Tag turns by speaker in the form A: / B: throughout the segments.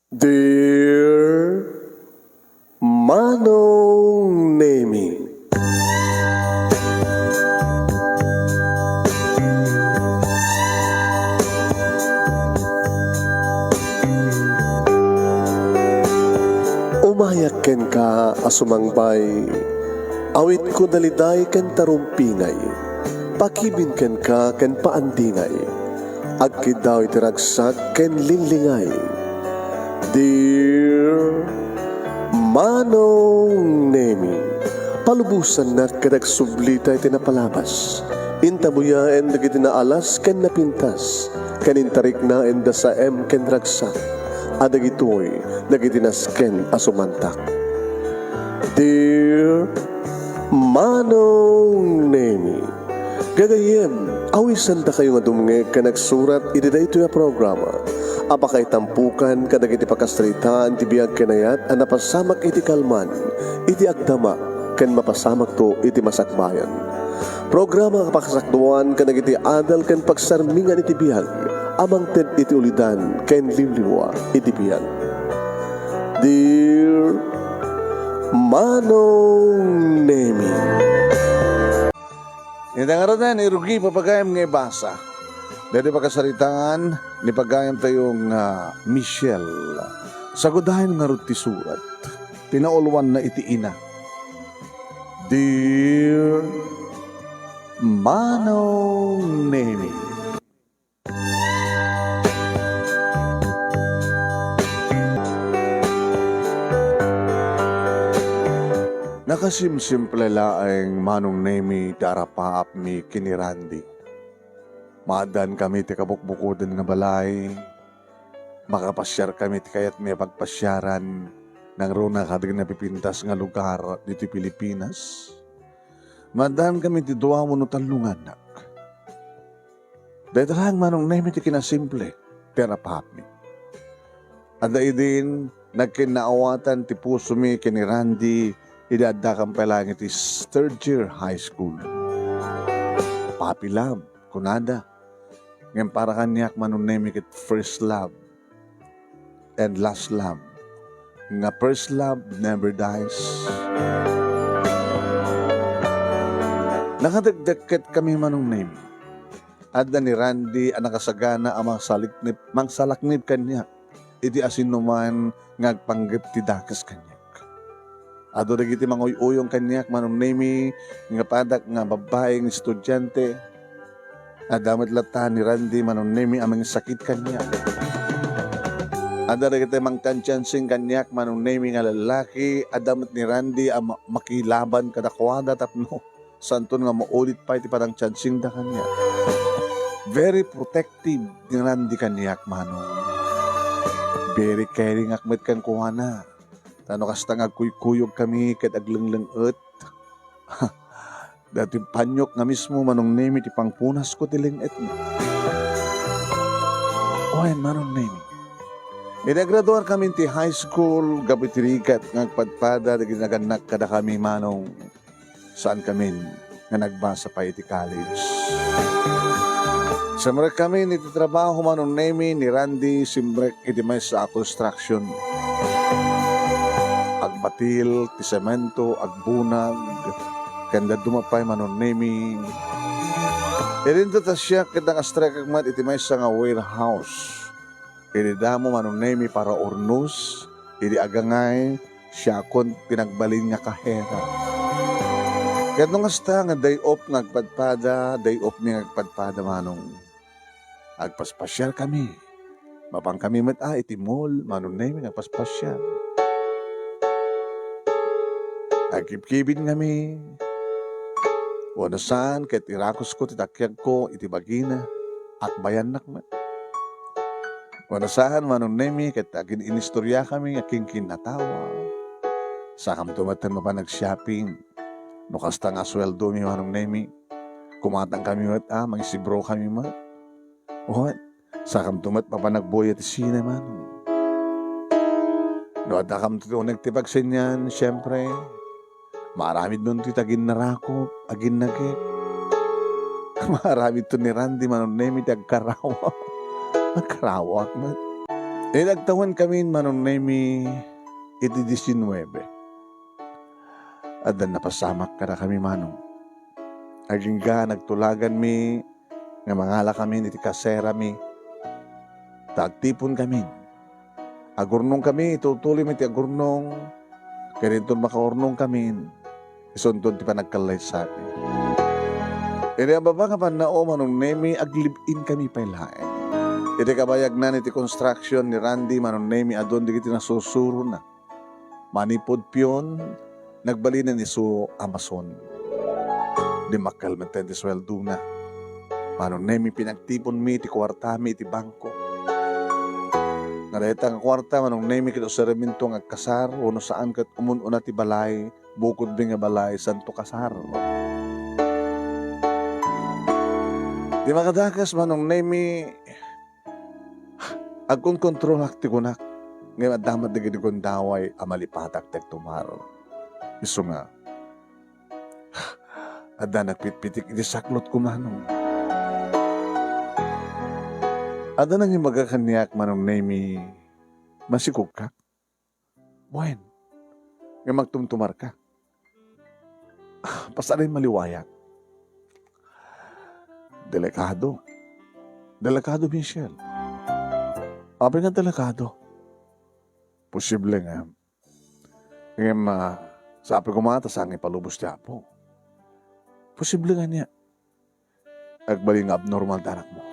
A: Dear Manong Nemi, umayak ken ka asumangbay, awit ko daliday ken tarumpingay, pakibin ken ka ken paandingay, agkid daw itiragsak ken linlingay. Dear Manong Nemi, palubusan na kadag sublita iti napalabas. Intabuyaen dagiti naalas ken napintas, kanintarik na enda sa ken ragsak. Adagitoy dagiti nasken asumantak. Dear Manong Nemi, gagayem, awisan da kayo nga dumngeg ka nagsurat iti daytoy a programa. Apakay tampukan kadagiti pakastritaan ti biag kenayat a napasamak iti kalman, iti agdama ken mapasamak to iti masakbayan. Programa kapakasakduan kadagiti adal ken pagsarmingan iti biag, amang ted iti ulidan ken limliwa iti biag. Dear Manong Nemi,
B: Indang na ni Rugi papagayam nga basa. Dahil pagkasaritaan, ni pagayam tayong Michelle. Sagudahin nga rin ti surat. Pinauluan na iti ina. Dear Manong Nemi, nakasimsimple laeng Manong Nemi darapaap mi kinirandi. Maadan kami ti kabukbukudan nga balay, makapasyar kami ti kayat may pagpasyaran ng runa kadag napipintas nga lugar dito Pilipinas. Maadan kami ti duwa mo no talunganak. Dahil talagang Manong Nemi ti kinasimple, darapaap mi. Aday din, nagkinaawatan ti puso mi kinirandi, idadakang palang iti third year high school. Papi love, kunada. Ngayon para kanyak Manong Nemi kit first love and last love. Nga first love never dies. Nakadagdagkat kami Manong Nemi. Adda ni Randy ang nakasagana ang mangsalaknip kanya. Iti asinuman ngagpanggap ti dakas kanyak. Ado dagiti manguyuyong kanyak Manong Nemi nga padak nga babaeng estudyante. Adamat lata ni Randy Manong Nemi amang sakit kanyak. Ada dagiti mangtansyansing kanyak Manong Nemi nga lalaki. Adamat ni Randy ang makilaban kadakwada tapno. Santon nga maulit pa iti parang tsansing da kanyak. Very protective ni Randy kanyak Manong. Very caring akmet kan kuwana. Tano kasta nga kuyog kami kat aglenglenget. Dati panyok nga mismo Manong Nemi ti pangpunas ko tilinget mo. Oyan Manong Nemi. Inagraduar kami ti high school, gabitirikat ngagpadpada, naganak kada kami Manong saan kami nga nagbasa pa iti college. Samrek kami niti trabaho Manong Nemi ni Randy simrek iti may sa construction. Agbatil, ti semento, agbunag, kanda dumapay Manong Nemi. Irinto ta siya kitang astrek agmat iti may sa nga warehouse. Inidamo Manong Nemi para ornus, iti agangay, siya kon pinagbalin nga kahera. Kaya nung hasta nga day off ngagpadpada, day off mi ngagpadpada Manong. Agpaspasyal kami. Mapang kami iti mall, Manong Nemi nagpaspasyal. Agkipkibin kami. Wano saan, kahit irakos ko, titakyag ko, iti bagina, akbayan nakmat. Wano saan, Manong Nemi, kahit agin inistorya kami, aking kinatawa. Sakam tumatan mapanag-shopping. Nukasta nga sweldo mi, Manong Nemi. Kumatang kami mangisibro kami mat. What? Sakam tumat mapanagboy at sine, Manong. No, at akam tuto nagtipagsin yan, syempre. Maramid nun titagin narakop, agin nagit. Maramid to ni Randy Manong Nemi ti agkarawa. Agkarawa akmat. Nagtawan kami manong nemi iti 19. At dan napasamak ka na kami manong. Aging ga nagtulagan mi, nga mangala kami iti kasera mi. Taagtipon kami. Agurnong kami, itutuloy mi iti agurnong. Kaya rin makaurnong kami. Isuntun ti panagkalay sa akin. Iti ababa nga panao manong nemi aglibin kami pailain. Iti kabayag na iti construction ni Randy manong nemi adon di kiti nasusuro na. Manipod piyon, nagbalinan ni su Amazon. Di makalmenten ti sweldo na. Manong nemi pinagtipon mi iti kwarta mi iti bangko. Nareta nga kwarta manong nemi kito sa reminto nga kasar uno saan kat umununa ti balay bukod di nga balay santo kasar. Di makadakas manong nemi agkong kontrol akti kunak ngayon adamat na gini kong daway amalipatak tek tumaro. Iso nga ada nagpitpitik iti saklot kumanong. Ada nang magakaniak manong nemi masikog ka. Buwan. Ngayon magtumtumar ka. Pasarin maliwayak. Delikado. Delikado, Michelle. Abi nga delikado. Posible nga. Ngayon sabi ko mga tasang ipalubos niya po. Posible nga niya. Agbaling abnormal danak mo.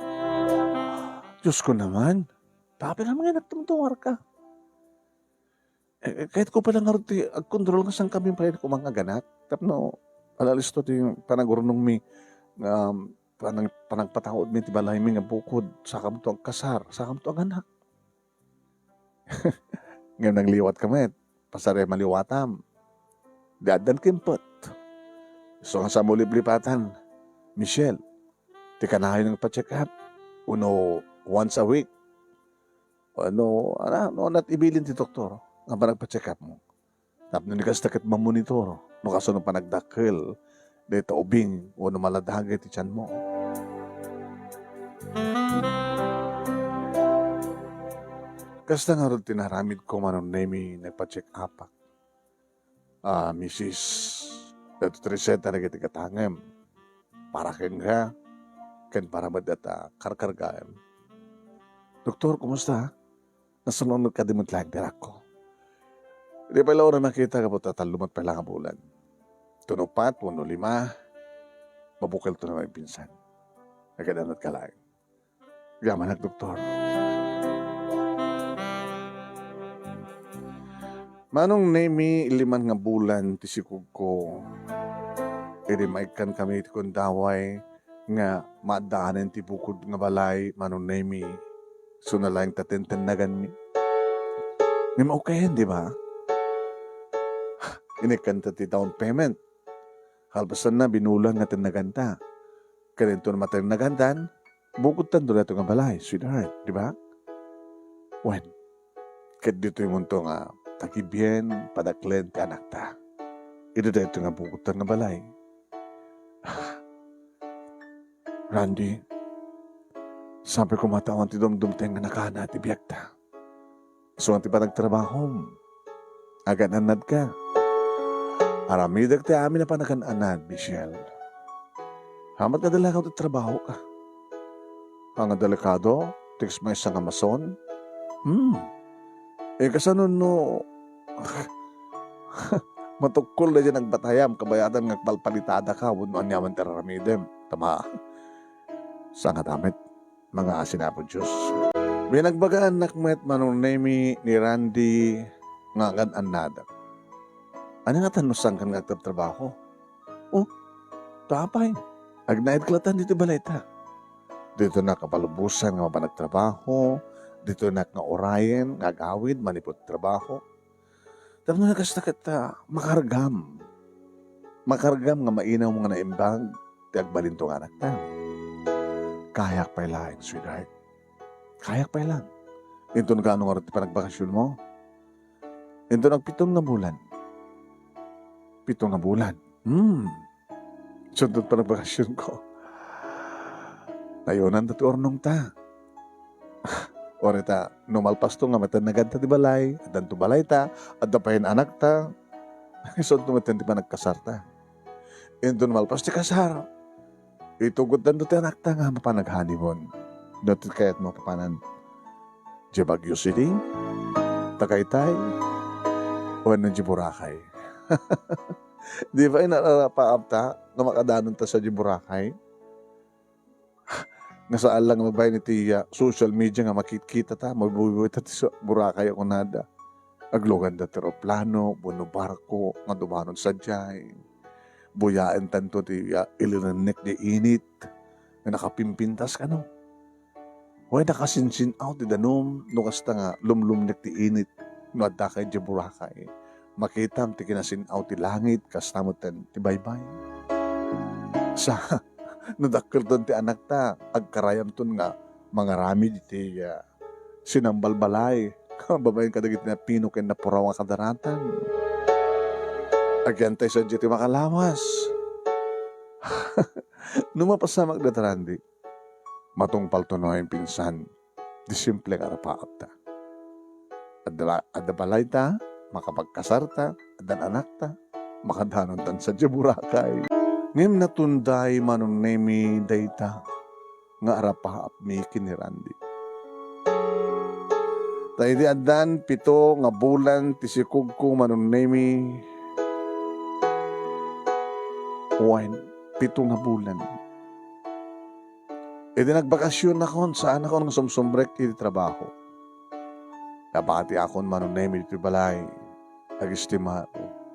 B: Diyos ko naman. Tapi naman nga nagtumtumar ka. Kahit ko palang harti, agkontrol nga sang kami pa rin ko mga ganak. Tapno, alalis to yung panagurnong mi, panagpataod mi, tibalay mi nga bukod, sakam to ang kasar, sakam to ang anak. Ngayon nang liwat kami, pasare maliwatam. Dadan kimpot. So nga sa muliblipatan, Michelle, ti kanahay ng pa-check up. Uno, once a week. Ano, nat ibilin ti doktor. Nga ba nagpa-check up mo? Tapos nikas takit mamonitor. No kaso nung panagdakil, dito ubing, o maladagay ti tiyan mo. Kasta nga rin tinaramid ko manong nemi nagpa-check up. Mrs. Dato Triseta na kiti katangem. Para ken ka, ken para madata karkargaem. Doktor, kumusta? Nasunod ka dimot lang dirak ko. Di pa ilaw na makita ka po tatalumot pa lang ang bulan. Tunupat, 105, mabukil to na may pinsan. Nagadanat ka lang. Yaman ang doktor. Manong nemi 5 nga bulan tisikog ko. Irimaikan kami iti kundaway nga maadaanan ti bukod nga balay manong nemi. So na lang tatentenagan mi. Ngayon okayan, di ba? Inikanta ti down payment. Halpasan na binulang nga tinaganta. Kanito na matinagantan, bukod tando na ito nga balay, sweetheart, di ba? When? Kat dito yung munto nga, takibyen, padaklen, ti anak ta. Ito na ito nga bukod nga balay. Randy, sabi ko matawan ti dumdumteng nga nakana ti biyak ta. So ang ti pa nagtrabaho, agan-anad ka. Aramidag ti amin na pa nakan-anad, Michelle. Hamat na dala ka ti trabaho ka. Ang delikado, tiks may isang amason. Kasanon no, matukol na dyan ang batayam, kabayadan ng palpalitada ka, wano anyaman teraramidem. Tama, sa nga damit, mga sinapo Diyos. Binagbagaan nakmet manong nemi ni Randy nga agan-anad. Ano nga tanusang kan nga trabaho? Oh, tapay. Agnaid klatan dito balita. Dito na kapalubusan nga mapanagtrabaho. Dito na nga orayen, nga gawid, manipot trabaho. Tapos na nakastakat makargam. Makargam nga mainaw mo nga naimbag. Tiagbalin to nga anak ta. Kayak pa lang, sweetheart. Kayak pa lang. Ito nga anong oras pa nagbakasyon mo? Ito nag7 nga bulan. 7 nga bulan. Sundot pa nagbakasyon ko. Ngayonan dati ornong ta. Orita, numalpas to nga matanagad ta ti balay, adan to balay ta, at dapahin anak ta, so tumatan ti pa nagkasar ta. Ito numalpas ti kasar, itugod dan to ti anak ta nga mapanaghaniwon. Dito kaya't mapapanan, di Baguio City, Tagaytay, o ng Boracay. Di ba inararapaap ta nga makadanon ta sa Boracay? Nga saan lang magbahay ni tiya, social media nga makikita ta, magbubuhay ta sa Boracay ako nada. Aglogan da teroplano, buno barko, nga dumanon sa jay. Buyaan tanto tiya, ilinanek di init, nga nakapimpintas ka no. Huwag nakasinsin out di danom, nukasta nga lumlumnek di init, no adda kay di Boracay. Makitam ti kinasin out ti langit, kastamutan ti baybay. Sa nadakkel doon ti anak ta, agkarayam ton nga, mga rami ti sinambalbalay, babayin kadagit na pino ken na puraw nga kadaratan. Agyantay sa ti makalawas. Numapasa magdatarandi, matungpal to no yung pinsan, di simple karapaap ta. Adda balay ta, makapagkasar ta, adan anak ta, makadanon tan sa Boracay. Ngem natunday manon nemi dayta nga arapaap mi kinirandi. Tayo di adan 7 nga bulan ti sikugko manon nemi 7 nga bulan. Di nagbakasyon ako saan ako nang sumsumbrek iti trabaho. Napakati akon manon nemi iti balay agistimado.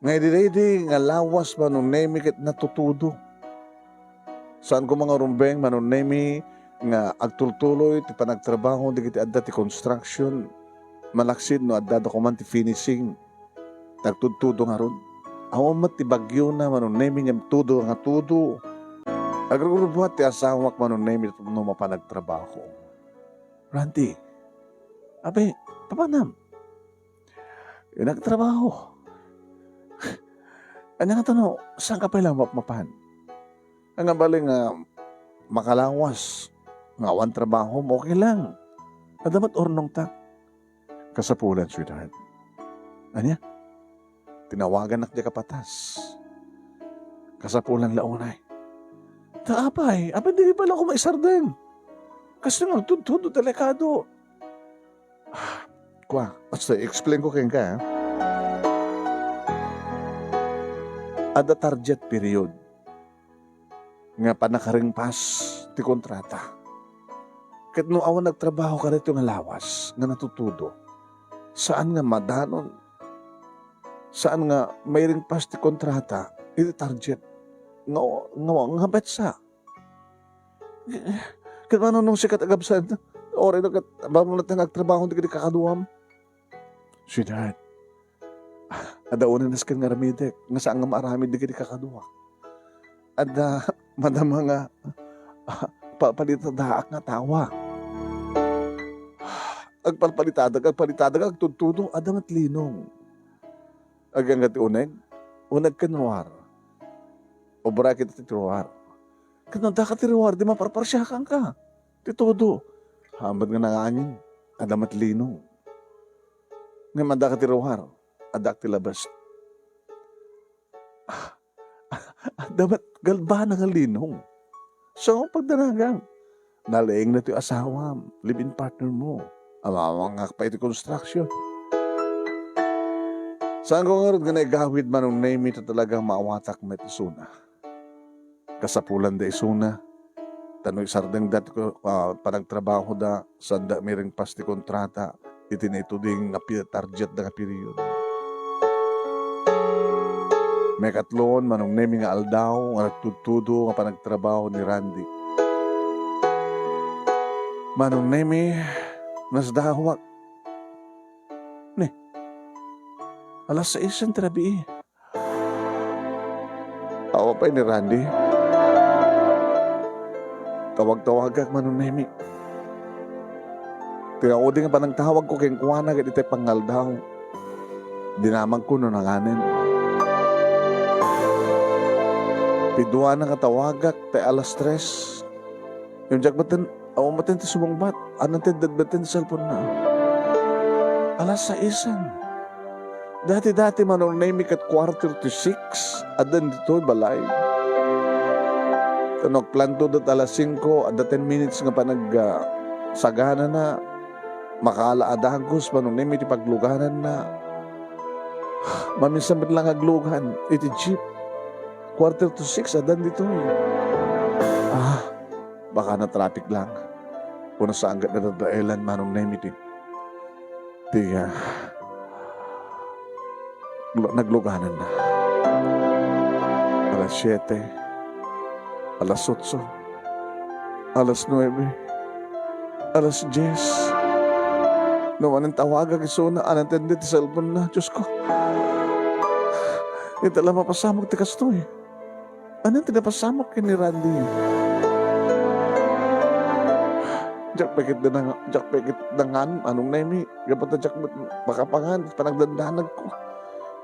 B: Nga di nga lawas manunemi ket natutudo. Saan ko mga rumbeng manunemi nga agtultuloy ti panagtrabaho di kiti adda ti construction. Malaksid no adda ko man ti finishing. Nagtudtudo nga ron. Awamat ti bagyo na manunemi nga tudo nga tudo. Agrurubuhat ti asawak manunemi no mapanagtrabaho. Randy, abe, papanam? Nagtrabaho. Ano nga tanong, saan ka pala mapapan? Ang baling makalawas, nga awan trabaho mo, okay lang. Adamat ornong ta. Kasapulan, sweetheart. Anya? Tinawagan na kaya kapatas. Kasapulan launay. Taapay, apay di pala ako maisardeng. Kasi nga, tudo delikado. Kwa, basta explain ko kayo ka, Ada target period nga panakaring pas ti kontrata. Ket no awan nagtrabaho ka rito nga lawas nga natutudo. Saan nga madanon? Saan nga mayring pas ti kontrata iti target nga betsa. Ket ano nung sikat agabsan ore na kat bamo natin nagtrabaho di kakaduam. Sweetheart, ada unan nasken nga ramidek, nga saan nga maaramid di kiti kakaduwa. Ada madama nga palitadaak nga tawa. Agpalpalitadag, agtutudo, ada nga tlinong. Agang nga ti uneg kanwar. O bracket ti tiruar. Kananda ka tiruar, di maparparsyakan ka. Ti todo. Hambad nga nanganin, ada matlinong. Nga manda ka tiruar. Adak ti labas. Dapat galba na nga linong. So, pagdanagang, nalaing na ito yung asawa, live-in partner mo. Amawang nga pa ito construction. Saan ko nga rin ganay-gawid man ang name ito talagang maawatak met isuna. Kasapulan da isuna. Tano'y sardeng dati ko panagtrabaho da, sanda miring pasti kontrata, iti na ito ding target na period. May katlon, manong nemi nga aldaw, nga nagtutudo, nga panagtrabaho ni Randy. Manong nemi, nasdahawak. Ne, alas 6 ang trabi. Awa pa ni Randy. Tawag-tawagak manong nemi. Tinawadi nga panagtawag ko kayong kuwana, iti pangaldaw. Dinamang ko no nanganin. Pidua na nga tawagak, tay alas 3. Yung jagbatan, Awa matin ti sumungbat. Anong tindagbatin sa cellphone na. Alas 6. Dati-dati manong naimik at 5:45. Adan dito balay. Kanok planto dat alas 5. Ada 10 minutes nga pa sagana na. Makaala adagos manong naimik ti pagluganan na. Maminsan lang aglugan. Iti jeep. 5:45. Adan dito. Baka na traffic lang. Kung nasa anggat na dadailan manong naimik ti. Nagluganan na. Alas 7, alas 8, alas 9, alas 10. Naman ang tawagan iso na anatendit ti cellphone na. Diyos ko. Ito lang mapasamag ti kasto eh. Anong tinapasamag ka ni Randy? Jak pekit na nga, anong naimi, kapag na jak makapangan, panagdandanag ko.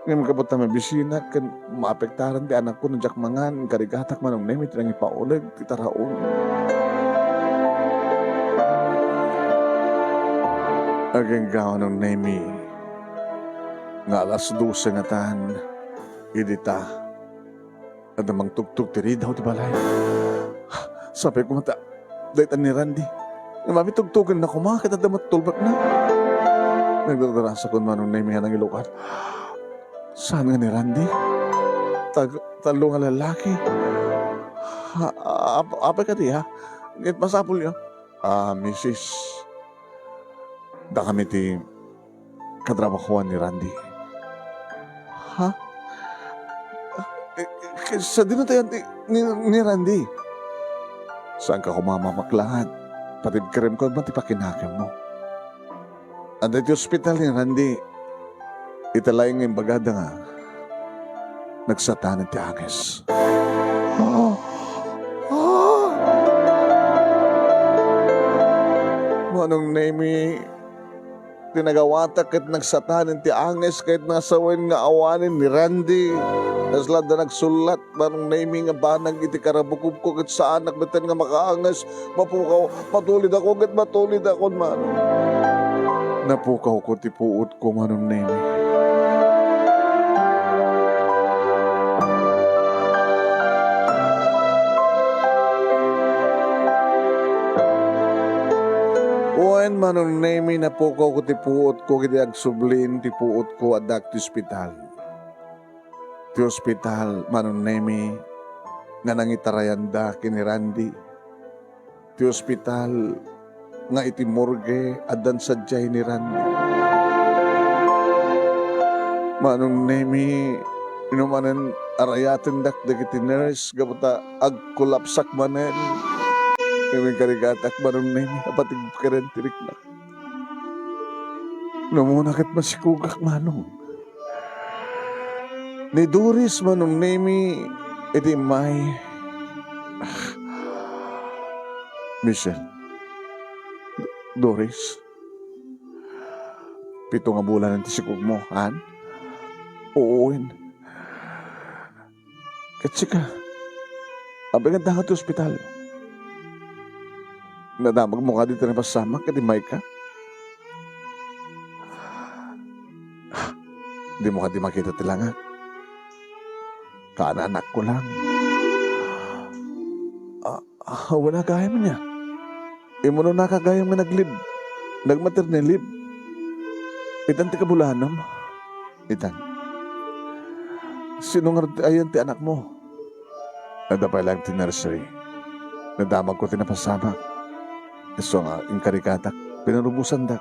B: Ngayon kapag na may bisina, kan maapektaran di anak ko, na jak mangan, karigatak manong naimi, tinang ipaulag, titaraon. Aging gawa ng naimi, nga alas 12 nga tan, idita, at namang tugtog tiri daw di balay. Sabi ko mata, dahil ni Randy, yung mami tugtugan na kumakit at damat tulbak na. Nagdadarasa ko manong naimihan ng ilukan. Saan nga ni Randy? Talo nga lalaki. Apa ka di ha? Ngit masapul yun. Mrs. Da kami ti katrabahuan ni Randy. Ha? Sa din na tayo ni Randy. Saan ka kumamamaklahan? Patid krem ko ba ti pakinakam mo? Anda ti hospital ni Randy. Italayang yung bagada nga. Nagsatanan ti Agnes. Manong name tinagawatak at nagsatanan ti Agnes kahit nasawin nga awanin ni Randy. Naslad na nagsulat, manong naming nga banag iti karabukub ko kat saan nakbatan nga makaangas, mapukaw, matulid ako kat matulid ako, manong. Napukaw ko ti puot ko, manong naming. Uwan, manong naming, napukaw ko ti puot ko, kiti agsublin ti puot ko at dak ti ospital. Ti hospital, manong nemi, nga nangitarayanda kini Randy. Ti hospital, nga iti morgue, adan sadyay ni Randy. Manong nemi, inumanan arayatin dak dagiti nurse, gabuta agkulapsak manen. Kaming karigatak, manong nemi, apatig karen tirik na. Namunakit masikugak manong. Ni Doris manong nemi, iti may Michelle. Doris. 7 nga bulan ang tisikog mo, han? Uuwin. Katsika, abang ang dahat ospital. Nadamag mo ka dito na pasama, kati may ka. Di mo ka di makita tilanga. Kaanak ko lang. Wala kaya mo niya. Imo no nakagaya nga naglib. Nagmaternal leave. Itan ti kabulanam. Itan. Sino nga ayan ti anak mo? Nadapay lang ti nursery. Nadamag ko tinapasama. Iso nga inkarikatak. Pinarubusan dak.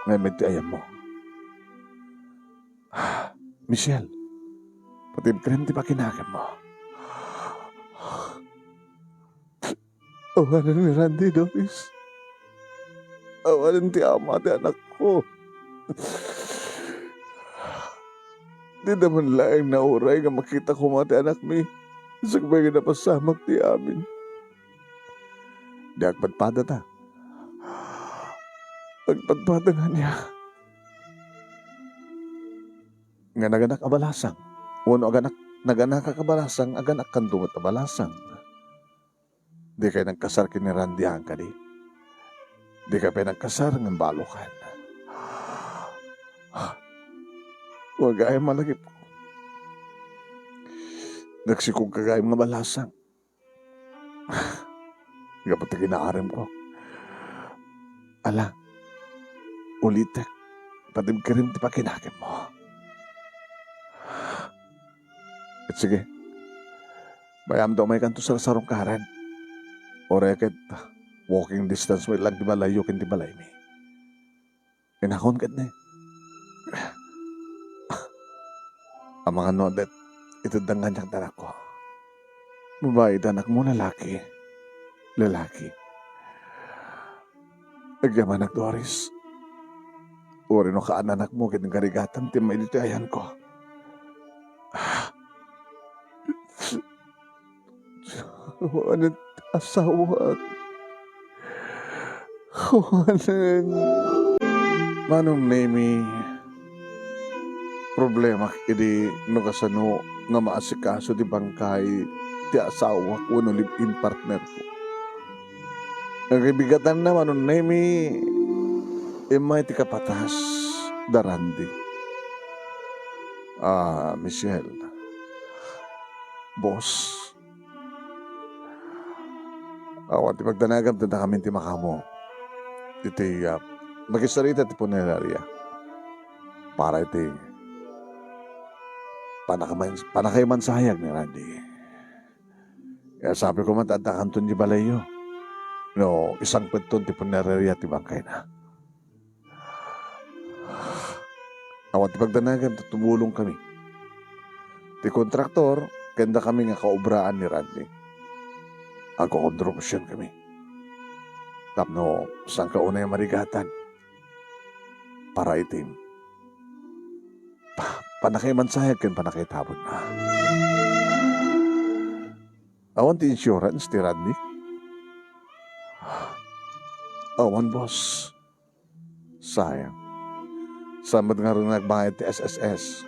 B: Ngayon ti ayan mo. Michelle. Patib ka rin di ba kinakam mo? Awanan ni Randy, Doris. Awanan ti ama ti anak ko. Di naman laing nauray nga makita ko mga ti anak mi. Sagbay nga napasamak ti amin. Di agpadpada ta. Agpadpada nga niya. Nga naganak abalasang. Uno naganak kabalasang, aganak kan dumat abalasang. Di kayo nagkasar kini Randy ang kadi. Di ka pinagkasar ng balukan. Huwag ay malagip ko. Nagsikog kagayang nga malasang. Kapag kinaarim ko. Ala, ulitek, patib ka rin di pa kinakim mo. At sige, bayam daw may kanto sa sarungkaran. O reket, walking distance mo lang di ba layo kin di balay mi. Kinakon kat na Ang mga nodet, ito dangan niyang tanak ko. Babae anak mo, lalaki. Lalaki. Agyaman anak Doris. Uri no kaan anak mo, kitang karigatan, timay dito ayan ko. Wanan asawa. Wanan. Manong nemi, problema kidi no kasano nga maasikaso di bangkay ti asawa ko no live-in partner ko. Nagibigatan naman nun nemi imay ti kapatas darandi. Michelle. Boss. Awan ti magdanagam tanda kami ti makamo. Iti magisarita ti punerarya. Para iti panakayman sayag ni Randy. Kaya sabi ko man tatakanton di balayo. No, isang penton ti punerarya ti bangkay na. Awan ti pagdanagan tumulong kami. Ti kontraktor, kenda kami nga kaubraan ni Randy. Ako kontribusyon kami. Tapno, saan ka una yung marigatan? Para itim. Panakaiman sayag kan panakaitabon na. Awan ti insurance ti Randy? Awan boss. Sayang. Samad nga rin nagbayad ti SSS.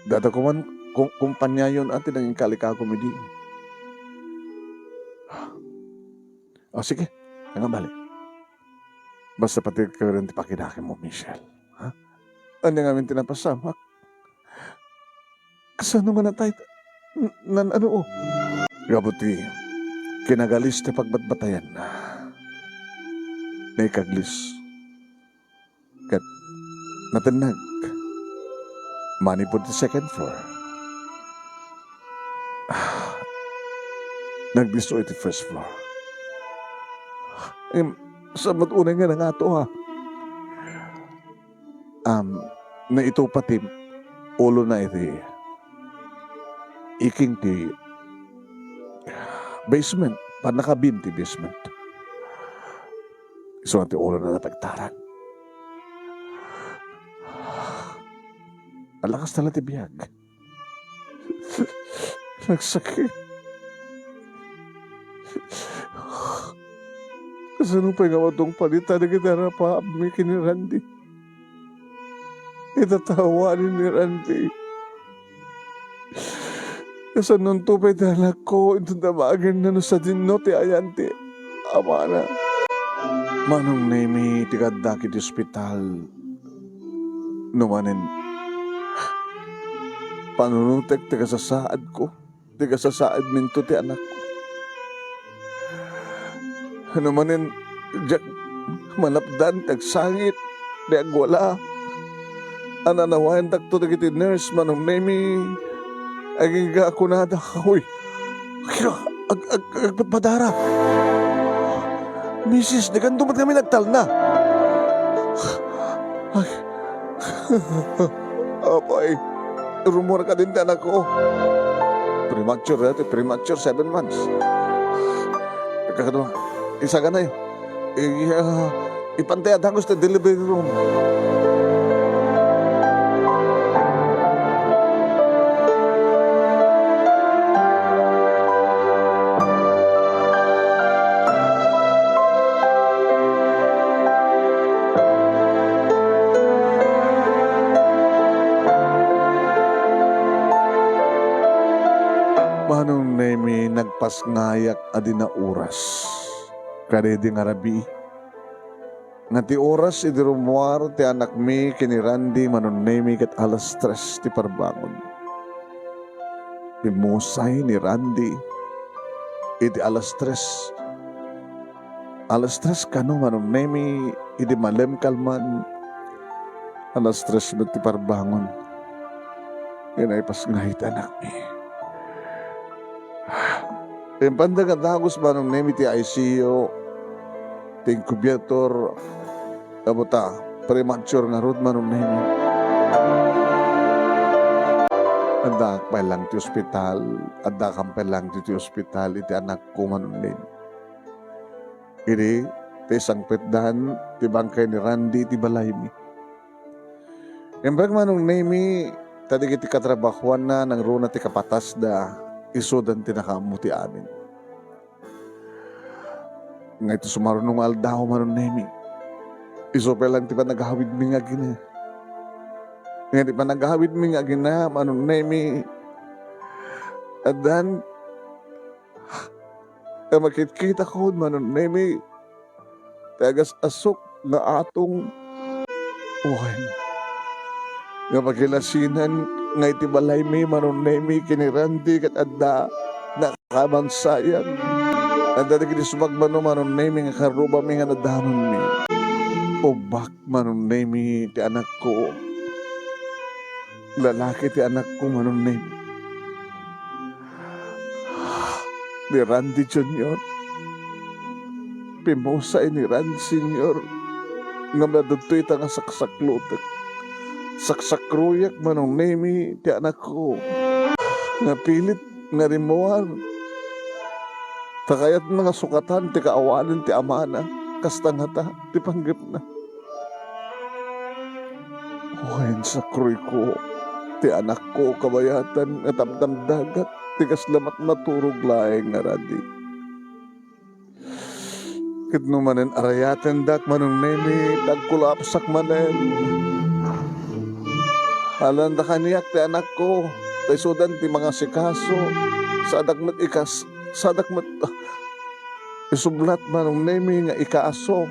B: Dada ko man kumpanya yun ati naging kalika komedi. Sige. Nga balik. Basta pati ka rin ti pakinakin mo, Michelle. Ha? Ano nga amin tinapasamak? Kasano nga na tayo? Ano? Gabuti, kinagalis ti pagbatbatayan na. Naikaglis. Kat natinag. Money po the second floor. Nagdiso iti first floor. Sa matunay nga na nga ito ha. Na ito pati ulo na iti iking ti basement. Panakabim ti basement. So ti ulo na napagtaran. Alakas na lang ti biyag. Nagsakit. Kasano pa yung awatong palita na gitara pa abmikin ni Randy. Itatawanin ni Randy. Kasano tupay talag ko ito damagan na sa dinno ti ayanti. Ama na. Manong nemi ti kadaki ti ospital. Numanin. Panunutek ti kasasaad ko. Ti kasasaad minto ti anak ko. Ano manin, manapdan, tagsangit, di agwala. Ananawayan takto dagiti nurse, manong nemi, agiga ako na uy, agpadara. Mrs., di ganito ba't kami nagtal na? Ay, apay, rumor ka din anak ko. Premature 7 months. Kakadwa, isa ka na yun. Ipantay at hangos na delivery room. Manong nemi nagpasngayak adi na oras. Kadidi nga rabi. Nga ti oras iti rumuar ti anak mi kini Randy manunemi kat alas 3 ti parbangon. Pimusay ni Randy iti alas 3. Alas 3 kano manunemi iti malem kalman. Alas 3 ti parbangon. Yan ay pasngahit anak mi. Yung pandagatagos manunemi ti ICU ti incubator kabuta, premature nga root man nemi. Adak pa lang ti ospital, adak pa lang ti ospital, iti anak ko man nemi. Iri, ti isang petdan, ti bangkay ni Randy, ti balay mi. Imbag man nemi, tadi kiti katrabahuan na, nang runa ti kapatas da, isudan ti nakamuti amin. Nga ito sumarunong aldaw man nemi. Iso pa lang ti pa naghawid mi nga gina. Nga ti pa naghawid mi nga gina, manong nemi. At dan, makikita ko, manong nemi, tagas asok na atong uwan. Nga pagkilasinan, nga iti balay mi, manong nemi, kinirandi kat adda, nakamansayan. At dati kini sumagmano, manong nemi, nga karuba mi nga nadanon mi. Ubak manong nemi ti anak ko. Lalaki ti anak ko manong nemi. Ni Randy Jr. Pimusay ni Randy Sr. Nga madutoy ta nga saksaklutek. Saksakruyak manong nemi ti anak ko. Nga pilit nga rimuan. Takayat mga sukatan ti kaawanan ti amana. Kastangata ti panggap na. Uwain sa kruy ko, ti anak ko kabayatan at amdamdagat, ti kaslamat maturog laeng nga Randy. Kitno manen arayaten dak manong nemi, tagkulapsak manen. Halanda kaniyak ti anak ko, ti sudan ti mga sikaso, sadakmat isublat manong nemi nga ikaaso,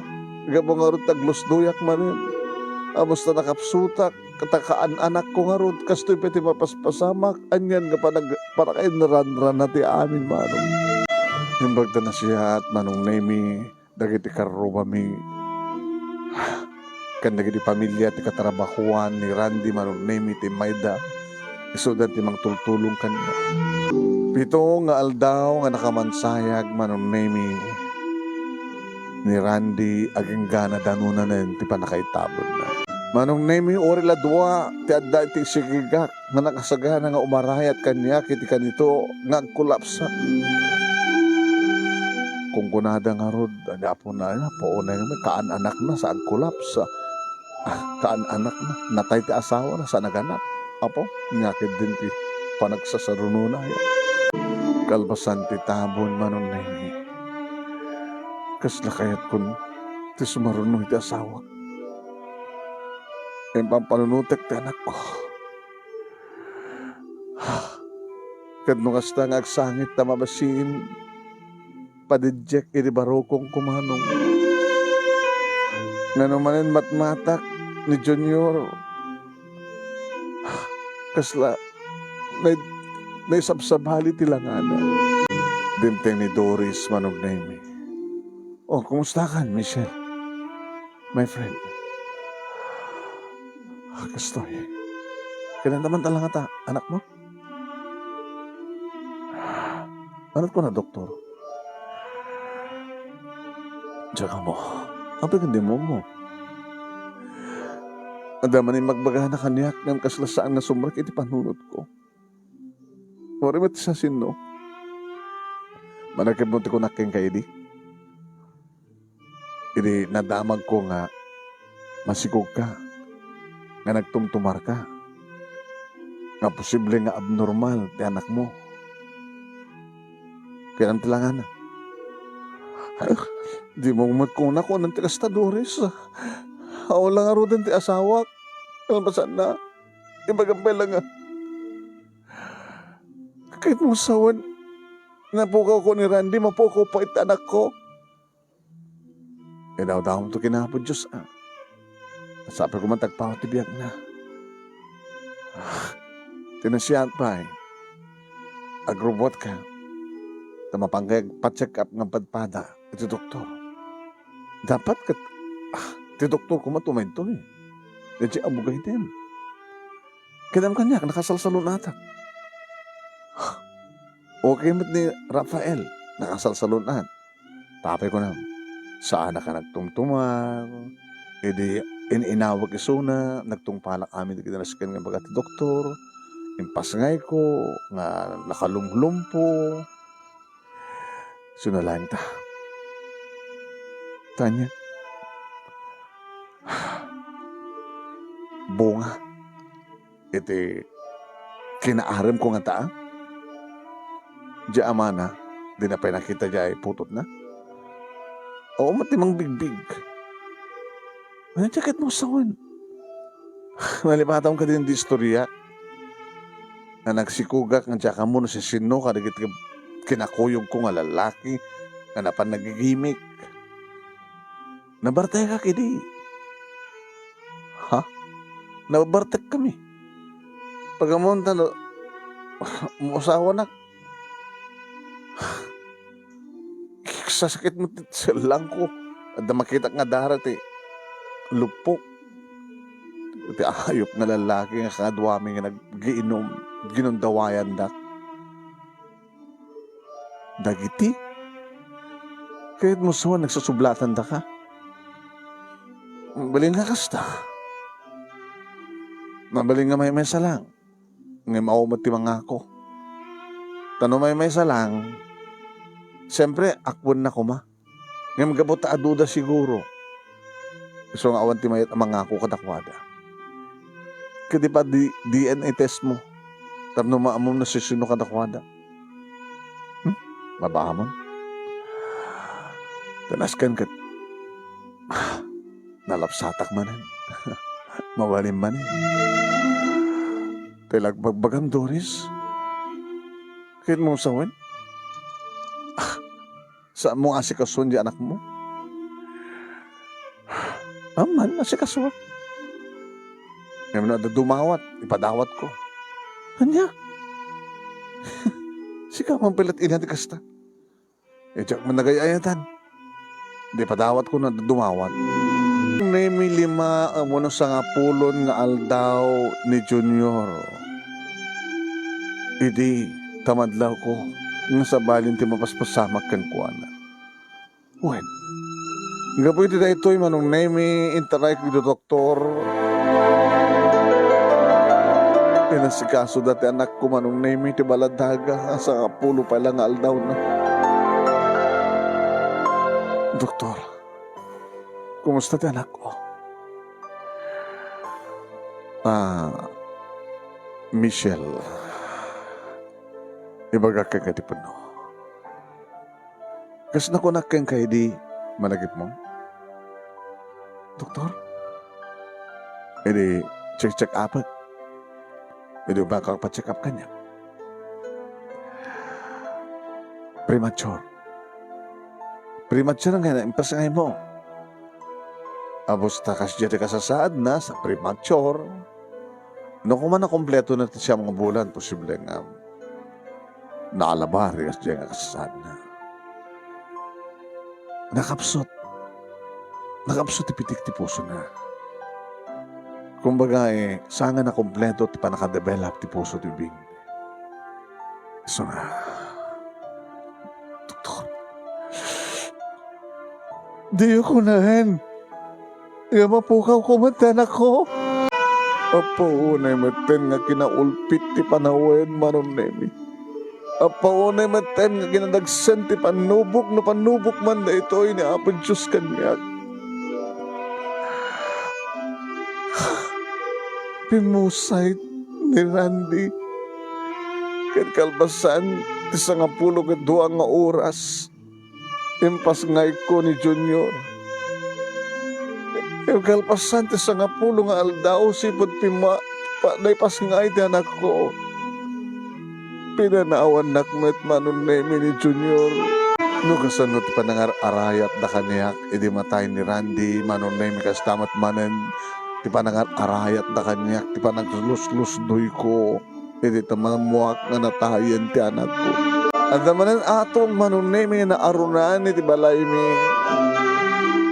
B: gabong nga rin taglusduyak manen. Amos na nakapsutak, katakaan anak ko nga ron, kastoy pati mapaspasamak, anyan nga para kayo naranran na ti amin manong. Himbagda na siya at manong nemi, dagiti karuba mi, kan dagiti pamilya ti katarabahuan ni Randy manong nemi ti Mayda, isudan ti mangtultulong kanya. Pito nga aldaw nga nakamansayag manong nemi, ni Randy aging gana danunanen ti panakaitabon na. Manong nemi ori ladwa ti adda ti sigigak nga nakasagana nga umarayat kanya kiti kanito nga agkulapsa. Kung kunada nga rod, apo na paunay nga kaan anak na sa agkulapsa. Kaan anak na, natay ti asawa na sa naganak. Apo, nyakid din ti panagsasarununa yan. Kalbasan ti tabon manong nemi. Kasla kayat kun ti sumarunong ti asawa. Yung pampanunutek ti anak ko. Kadno kasta nga agsangit na mabasin, padidjek iti barokong kumanong. Nanumanin matmatak ni Junior. Kasla, naisabsabali ti langanan. Dimteng ni Doris manong nemi. Oh, kumusta ka, Michelle? My friend. Kastoy. Kailan naman talaga ta, anak mo? Anot ko na, doktor? Diyan mo. Ang pagandi mo. Adaman yung magbaga na kaniyak ng kaslasaan na sumrak iti panunod ko. Wari ba't sa sino? Managkabunti ko naking kaidi. Idi nadamag ko nga masigog ka. Nga nagtumtumar ka. Nga posible nga abnormal ti anak mo. Kaya ang tilangan na. Di mo magkuna ko ng tikastadores. Wala nga rin ti asawak. Alam ba saan na? Ibagampay lang nga. Kahit mong sawan, napukaw ko ni Randy, mapukaw pa iti anak ko. daw mo ito kinapod Diyos. Sabi ko man tagpaw tibiyag na. Tinasiyat pa agrobot ka. Tamapanggay pa-check up ng padpada. Iti doktor. Dapat ka, ti doktor ko matumay ito Dati abugay din. Kadam kanya, nakasalsalon natak. Okay mat ni Rafael, nakasalsalon at. Tapay ko na, saan na ka nagtumtumag, edi inawag isuna, nagtungpalak amin di kinaraskan nga bagat doktor, impasngay ko, nga nakalumlumpo, sunalain ta. Tanya, bunga, iti kinaaram ko nga ta, di amana, di na pa nakita di ay putot na. Oo, matimang bigbig. Ano jacket mo sawan? Malipataw ka din di istorya. Na nagsikugak nga dyan ka mo si sino ka nagit kinakuyog ko nga lalaki na napan nagigimik. Nabartay ka kidi. Ha? Nabartay kami. Pagamunta no, musawa na. Sasakit mo sa langko at makita nga darat lupok iti ayop nga lalaki nga kadwami nga nag-giinom ginundawayan dak dagiti kahit mo suwan nagsusublatan da ka baling nga kasta mabaling nga may salang nga maumat ti mga ako tanong may salang. Siyempre, akwon na ko ma. Ngayon magabot ta aduda siguro. So nga awan ti mayat ang mga ako kadakwada. Kadi pa DNA test mo. Tapno maamom na sisino kadakwada. Mabahamon. Tanaskan kat. Nalapsatak manin. Mawalim manin. Tilagbagbagan Doris. Kahit mo sawan. Saan mo asikasun di anak mo? Aman, asikasun. Ngayon na dumawat, ipadawat ko. Anya? Sika man pilat inati kasta. Diyak man nagayayatan. Di padawat ko na dumawat. Nemi 5 amo sa nga pulon nga aldaw ni Junior. Idi, tamadlaw ko. Nga sa balin ti mapaspasamak kan kuana. Wen. Nga po iti na ito'y manong nemi intaray ko ito doktor. Inasikaso dati anak ko manong nemi ti baladaga sa pulo pa lang aldaw na. Doktor, kumusta ti anak ko? Michelle. Ibaga ka ti puno. Kas nakunak kang kay di malagip mo? Doktor? Edi check up. Edi baka pa-check up kanya. Premature. Premature nga na impasangay mo. Abos takas dyan kasasaad na sa premature. No kung man na kompleto na siya mga bulan, posible nga naalabar kasi dyan kasasaad na. Nakapsot ipitik ti puso na. Kumbaga sanga na kompleto ti pa nakadevelop ti puso ti bing. So nga, doktor, di ako nahin. Nga mapukaw ko matanak ko. Apo, unay maten nga kinaulpit ti panawen manon nemi. Apaunay maten nga ginadagsan ti panubok no panubok man na ito ni Apo Diyos kanya. Pimusay ni Randy ken kalbasan ti 12 nga oras impas ngay ko ni Junior. Kalpasan ti 10 nga aldaw sipod pima naipas ngay ti anak ko. Pinanawan nakmet manon nemi ni Junior. No kasan no ti panangar arayat da kanyak idi matay ni Randy manunay mi kastamat manen ti panangar arayat da kanyak ti panagluslus doy ko idi tamamuak nga natayen ti anak ko. At manen atong manunay mi na arunan iti balay mi.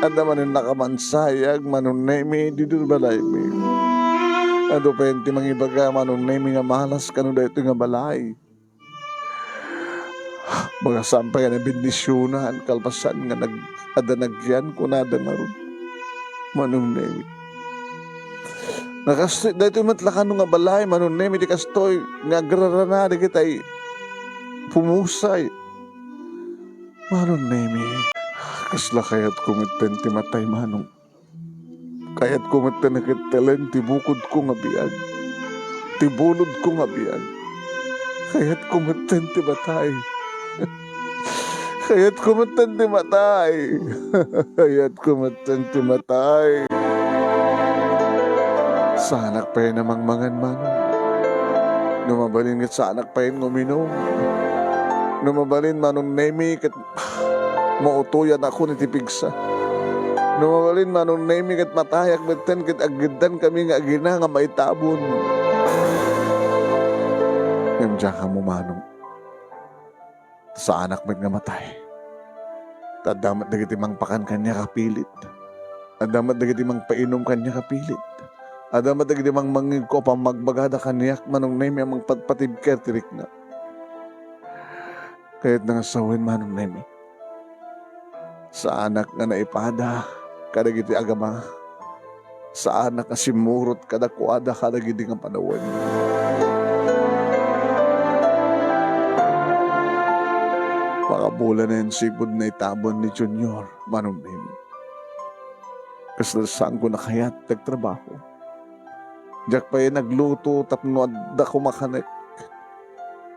B: At manen nakamansayag manunay mi dito balay mi. Ado pa ti mangibaga manunay mi nga malas kanu dayto nga balay. Mga sampay nga na bendisyonan, kalpasan nga nag-adanagyan ko na maron. Manong nemi. Nakastoy, dahito matlakan nga balay, manong nemi, di kastoy, nga agrarana, di kita'y pumusay. Manong nemi, kasla kaya't kumiten ti matay manong. Kaya't kumiten na kitalen, ti bukod ko nga biyag. Ti bulod ko nga biyag. Kaya't kumiten ti matay. Kaya't kumatan ti matay. Kaya't kumatan ti matay. Sa anak pa yun namang mangan man. Numabalin kat sa anak pa yun nguminom. Numabalin manong nemi kat mautuyan ako ni tipigsa. Numabalin manong nemi kat matayak beten kat agidan kami nga agina nga maitabon. Nandiyan ka mo manong. Sa anak mo nga matay. Tadamat na gitimang pakan kanya kapilit. Adamat na gitimang painom kanya kapilit. Adamat na gitimang mangig ko pa magbagada kanyak manong nemi amang patpatib kertirik na. Kaya't nangasawin manong nemi. Sa anak nga naipada, kadagiti agama. Sa anak nga simurot kadakwada kadagiti nga panawan. Pakabula na yung sipod na itabon ni Junior, manong nemi. Kaslasaan ko na kaya't nagtrabaho. Diyak pa yung nagluto, tapno da kumakanek.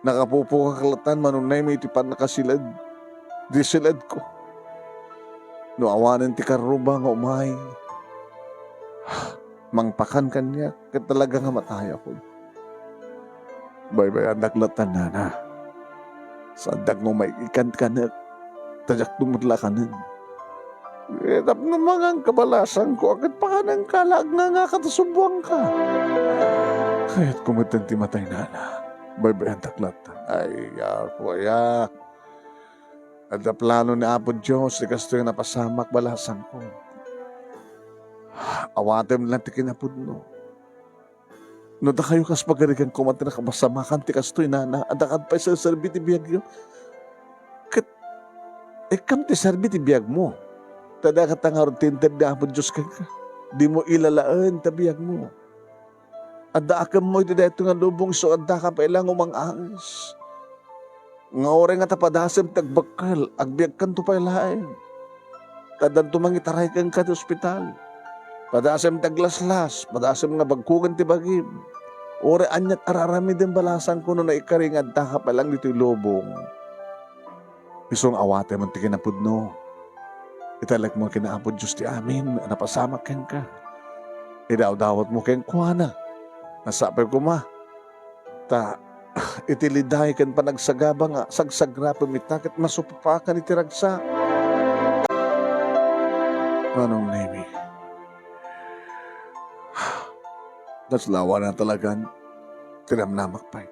B: Nakapupo kakalatan, manong nemi, itipan nakasilad. Di silad ko. No awanan ti karuba nga umay. Mangpakan kanya, kat talaga nga mataya ko. Bay-bay, naglatan na. Sadag mo may ikan ka na, tadyak tumutla ka na. Tap na mga kabalasan ko, agad pa ka ng kalag nga katasubuan ka. Kaya't kumitan ti matay na na, baybayan taklat. Ay, kuya. At na plano ni Apo Diyos, di kasto yung napasamak balasan ko. Awatem lang ti kinapod no. No da kayo kas pagarigan ko mati nakabasamakan ti kastoy nana adakad pa sa serbi ti biyag yo. Kat kam ti serbi ti biyag mo. Tada ka tangarod tinted na po Diyos ka. Di mo ilalaan ta biyag mo. Adda akam mo iti dayto nga lubong so adda ka pa ilang umang angis. Nga ore nga tapadasem tagbakal agbiag kan to pa ilain. Tadan tumangitaray kang ka ti ospital. Padasem taglaslas, padasem nga bagkugan ti bagim. Ore anyat ararami din balasan ko no na ikaringad ta ka pa lang dito lubong. Isong awate man ti kinapudno. Italak mo kinaapod Diyos ti amin, napasamak ken ka. Idaw-dawat mo ken kuana. Nasapay ko ma. Ta, itiliday ken panagsagaba nga, sagsagra pumitakit masupapakan itiragsa. Anong nemi? Naslawa na talagan, tinamnamak pa.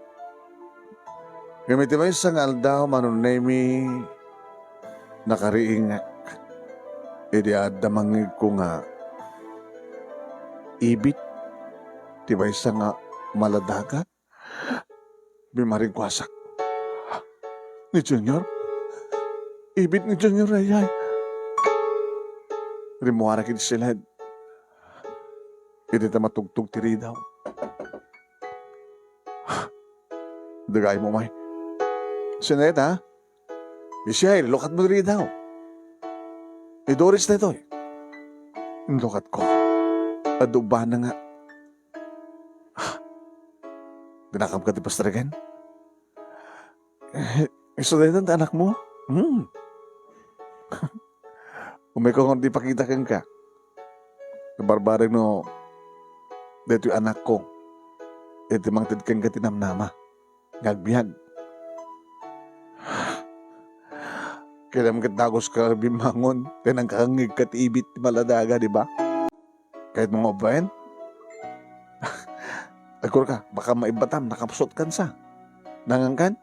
B: Gamitin mo isang aldaw, manong nemi, nakariingak. Idi adamangig ko nga ibit, tiba isa nga maladagat, bimaring kwasak. Ni Junior? Ibit ni Junior ayay. Rimuara kiti silad. Idi ta matugtog tiri daw. Dagay mo may. Sinet ha? Isiyay, lukat mo tiri daw. Doris na ito eh. Lukat ko. Aduba na nga. Dinakam ka ti pastragan? Iso na ito anak mo? Umay ko kung di pakita kang ka. Nabarbarag no, dito yung anak ko. Ito mang tid kang ka tinamnama. Ngagbiyag. Kaya mga dagos ka bimangon, kaya nang kakangig ka tiibit ti maladaga, di ba? Kahit mga obayan, agor ka, baka maibatam, nakapsot kan sa. Nangangkan?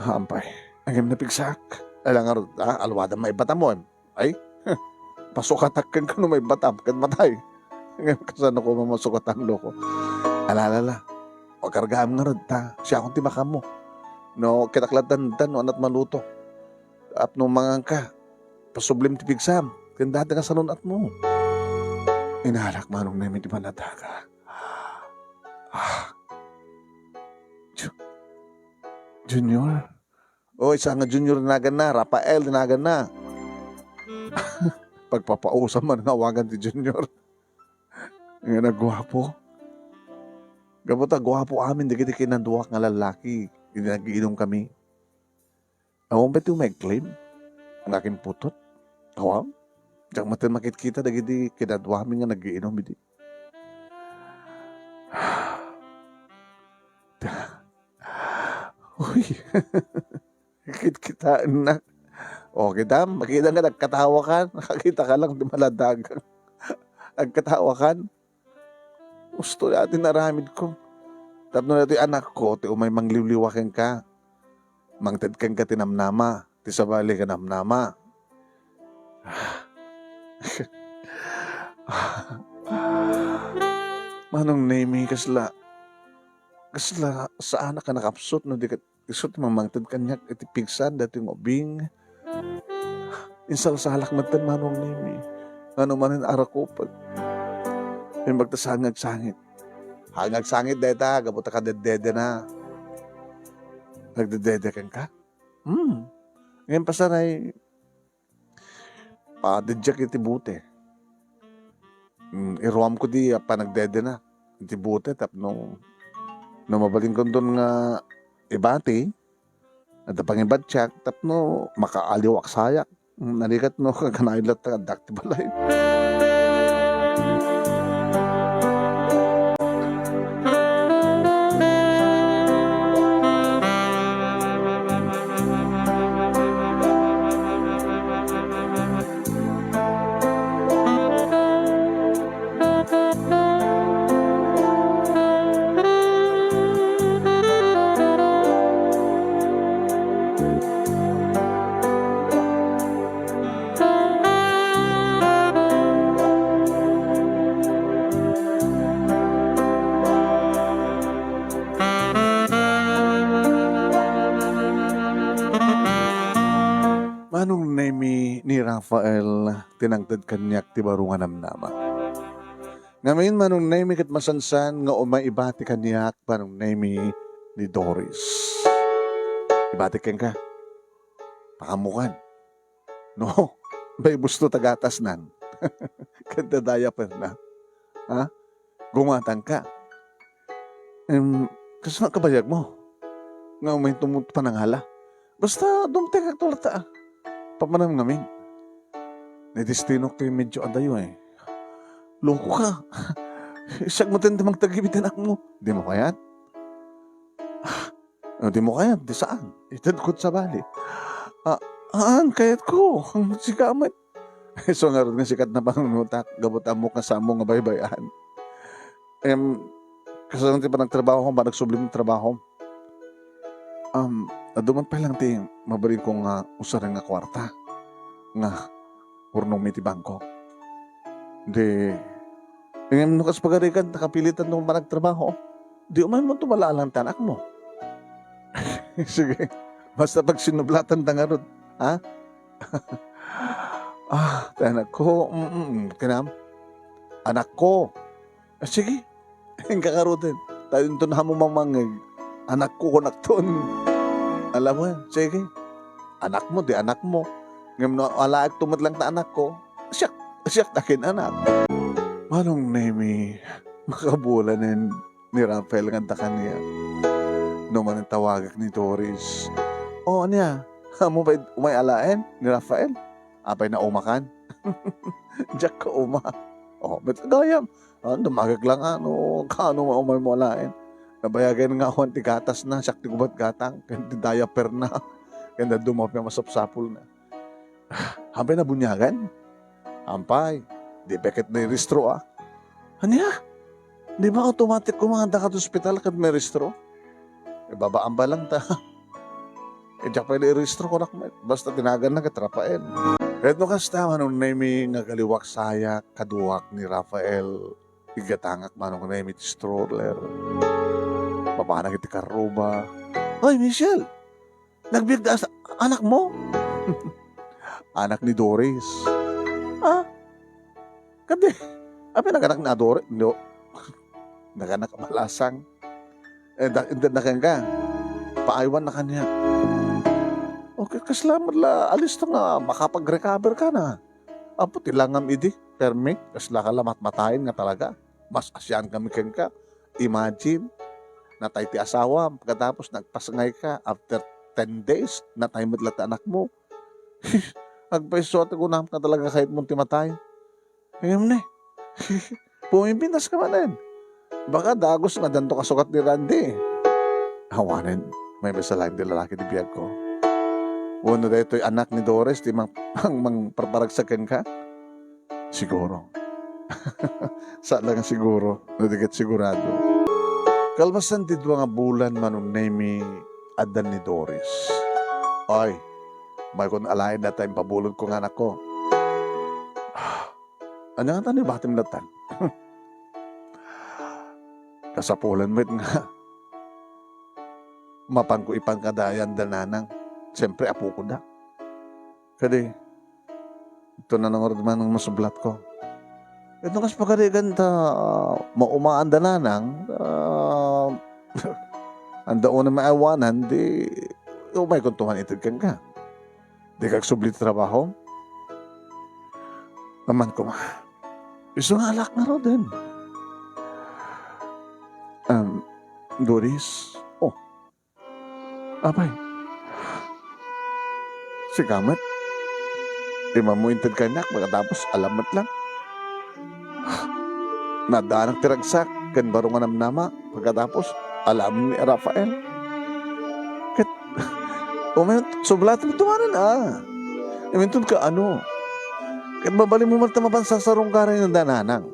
B: Ampay, ang napigsak. Alang alwada maibatam mo. Ay, pasukatakkan ka no maibatam, kan matay. Ngayon kasano ko mamasukatan loko. Alalala, o kargaam nga rod ta, siya akong timakam mo. No, kitaklatan no anat maluto. At no mangang ka, pasublim tipigsam, kandata ka sa nunat mo. Inahalak manong namin di manataga. Junior? O, isa nga junior nagan na, Rafael nagan na. Pagpapausan man nga awagan ti junior. Nga nagwapo. Gabota, gwapo amin, di kita kinanduwak nga lalaki. Hindi nagiinom kami. Awang ba ito may claim? Ang aking putot? Awang? Diyak matin makit-kita, dagiti kinanduwak amin nga nagiinom. Hindi. Uy, kita na. O, kita, makita nga nagkatawa ka. Nakakita ka lang, di maladagang. Nagkatawa ka. Gusto natin naramid ko. Tapos natin anak ko, ti umay mangliwliwakin ka. Mangted kang ka tinamnama. Ti sabali ka namnama. Manong name kasla. Kasla sa anak ka nakapsot. No, di ka isot mamangted kanyak. Iti pigsan dati ng obing. Insal sa halak matan manong name. Ano manin arakopag. May magtasangag-sangit. Hangag-sangit deta, gabuta ka dedede na. Nagdedede kan ka? Ngayon pasaray, padedyak iti bute. Iruam ko di, pa nagdede na. Iti bute, tapno, mabaling ko doon nga ibati, at pangibadyak, tapno, makaaliwak sayak. Nalikat no, kakanailat na dakti balay. Manong name ni Rafael tinangtad kanyak ti barungan namnama. Ngayon manong name kat masansan nga umay ibati kanyak manong name ni Doris. Ibati ken ka. Pakamukan. No, may gusto tagatas nan. Kanta daya pa na. Ha? Gumatan ka. Kasama kabayag mo. Nga umay tumut pananghala. Basta dumte ka tulata. Pamanam ngamin. Nedestino ko yung medyo adayo eh. Loko ka. Isag mo tinda magtagibit anak mo. Di mo kayat? Di mo kayat? Di saan? Itadkot sa bali. Kayat ko. Ang sikamit. So nga rin nga sikat na pangunutak. Gabutan mo kasamo nga baybayan. Kasalang ti pa nagtrabaho ko, ba nagsublim ng trabaho? Aduman pa lang ti, mabalin ko nga usaran nga kwarta. Nga, urnong may ti bangko. Di, ngayon nukas pagarikan, nakapilitan nung managtrabaho. Di umay mo tumalalang tanak mo. Sige, basta pag sinublatan tangarod. Ha? Tanak ko, kinam. Anak ko. Sige, yung kakarotin. Tayo nito na mo mamangag. Anak ko kunakton. Alam mo, sige. Anak mo, di anak mo. Ngayon na alaag tumadlang na anak ko. Siyak takin anak. Manong name makabulan ni Rafael nga kanya. No man ang tawagak ni Doris. Niya. Mo ba umay alaen ni Rafael? Apay na umakan. Diyak ka uma. Bet gayam. Dumagag lang kano maumay mo alaen. Nabayagan nga ako ang tigatas na, siyak tigubat gatang, kanti diaper na. Kaya dumapay masapsapol na. Hampay na bunyagan? Hampay. Di beket na restro Anya? Di ba automatic kumanda ka sa ospital kad may restro? Babaan ba lang ta? Diyak pa i-restro ko na kumat. Basta tinagan na katrapain. Kahit no kasta manong naimi nga kaliwak saya kaduwak ni Rafael. Igatangak manong naimi stroller. Papanag iti karuba. Hoy, Michelle! Nagbigda sa anak mo? Anak ni Doris. Kadi, apa naganak na Doris? No. Naganak malasang. Nakan ka. Paaywan na kanya. Okay, kasalamat la. Alis na nga. Makapag-recover ka na. Apo, tilangam idi. Permi. Kasla ka lang matayin nga talaga. Mas asyan kami ken ka. Imagine. Natay ti asawa. Pagkatapos nagpasangay ka. After 10 days. Natay mo lahat anak mo. Agpaisote ko na talaga kahit mong timatay. Ngayon na. Pumipintas ka man din. Baka dagos nga danto kasukat ni Randy. Hawanin. May masalain di lalaki di biyag ko. Una da ito'y anak ni Doris, di mang parparagsakan ka? Siguro. Sa lang siguro, nadigit sigurado. Kalmasan di nga bulan manong name adan ni Doris. Ay, may kung alain na tayong pabulod kong anak ko. Ano nga tanong, bakit mo natan? Kasapulan mo nga. Mapangko ipang kadayan dananang. Siyempre, apo ko na. Kadi, ito na nangorad man ng masublat ko. Ito kas pagkarigan ta maumaan dananang, ang daon na maawanan, di umay kung tumanitid kan ka. Di kag sublit trabaho. Naman ko iso nga alak na ro din. Doris, abay, si Kamat, imamuintad ka nak, magkatapos alamat lang. Nadaan ang tiragsak, kan barungan ng nama, pagkatapos alam ni Rafael. Kat, sublatan mo tumanan Imintun ka ano, kat babali mo magtamapan sa sarong karay ng dananang.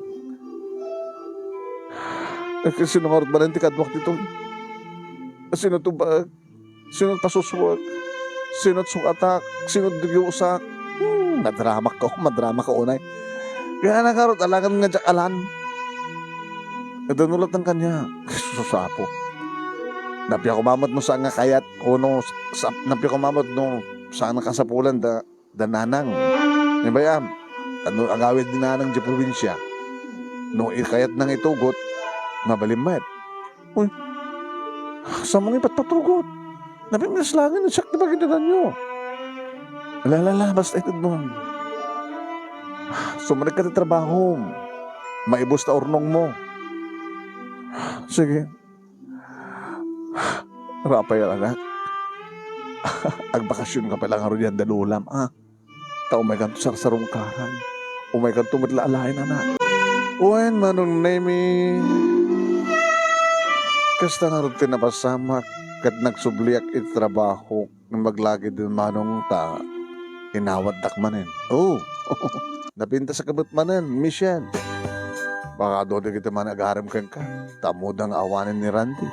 B: Kasi sinungarot ba rin tikadwak ditong, sino tubag, sino pasusuwag, sino sukatak, sino dugyusak. Madrama ka unay. Kaya nakarot, alangan nga alan. Nadanulat ng kanya. Susapo. Napiya kumamot no saan nga kayat, kuno, napiya kumamot no saan nga kasapulan da nanang. Nibayam, ano ang awid ni nanang di probinsya. No ikayat nang itugot, mabalimat. Uy, sa mga ipatpatugot. Napimilas langin, siyak na baginaran nyo. Lalala, basta ito doon. Sumanig ka na trabaho. Maibos na ornong mo. Sige. Rapay anak. Agbakasyon ka pala nga rin yan dalulam. Umay kanto sarsarong karan. Umay kanto madlaalain anak. Uwen manong nemi. Kasta nga rin tinapasamak kat nagsubliak trabaho ng maglagi din manong ta inawad dakmanin. Napinta sa kabut manin, Michelle. Baka doon kita man agaram kan ka. Tamudang awanin ni Randy.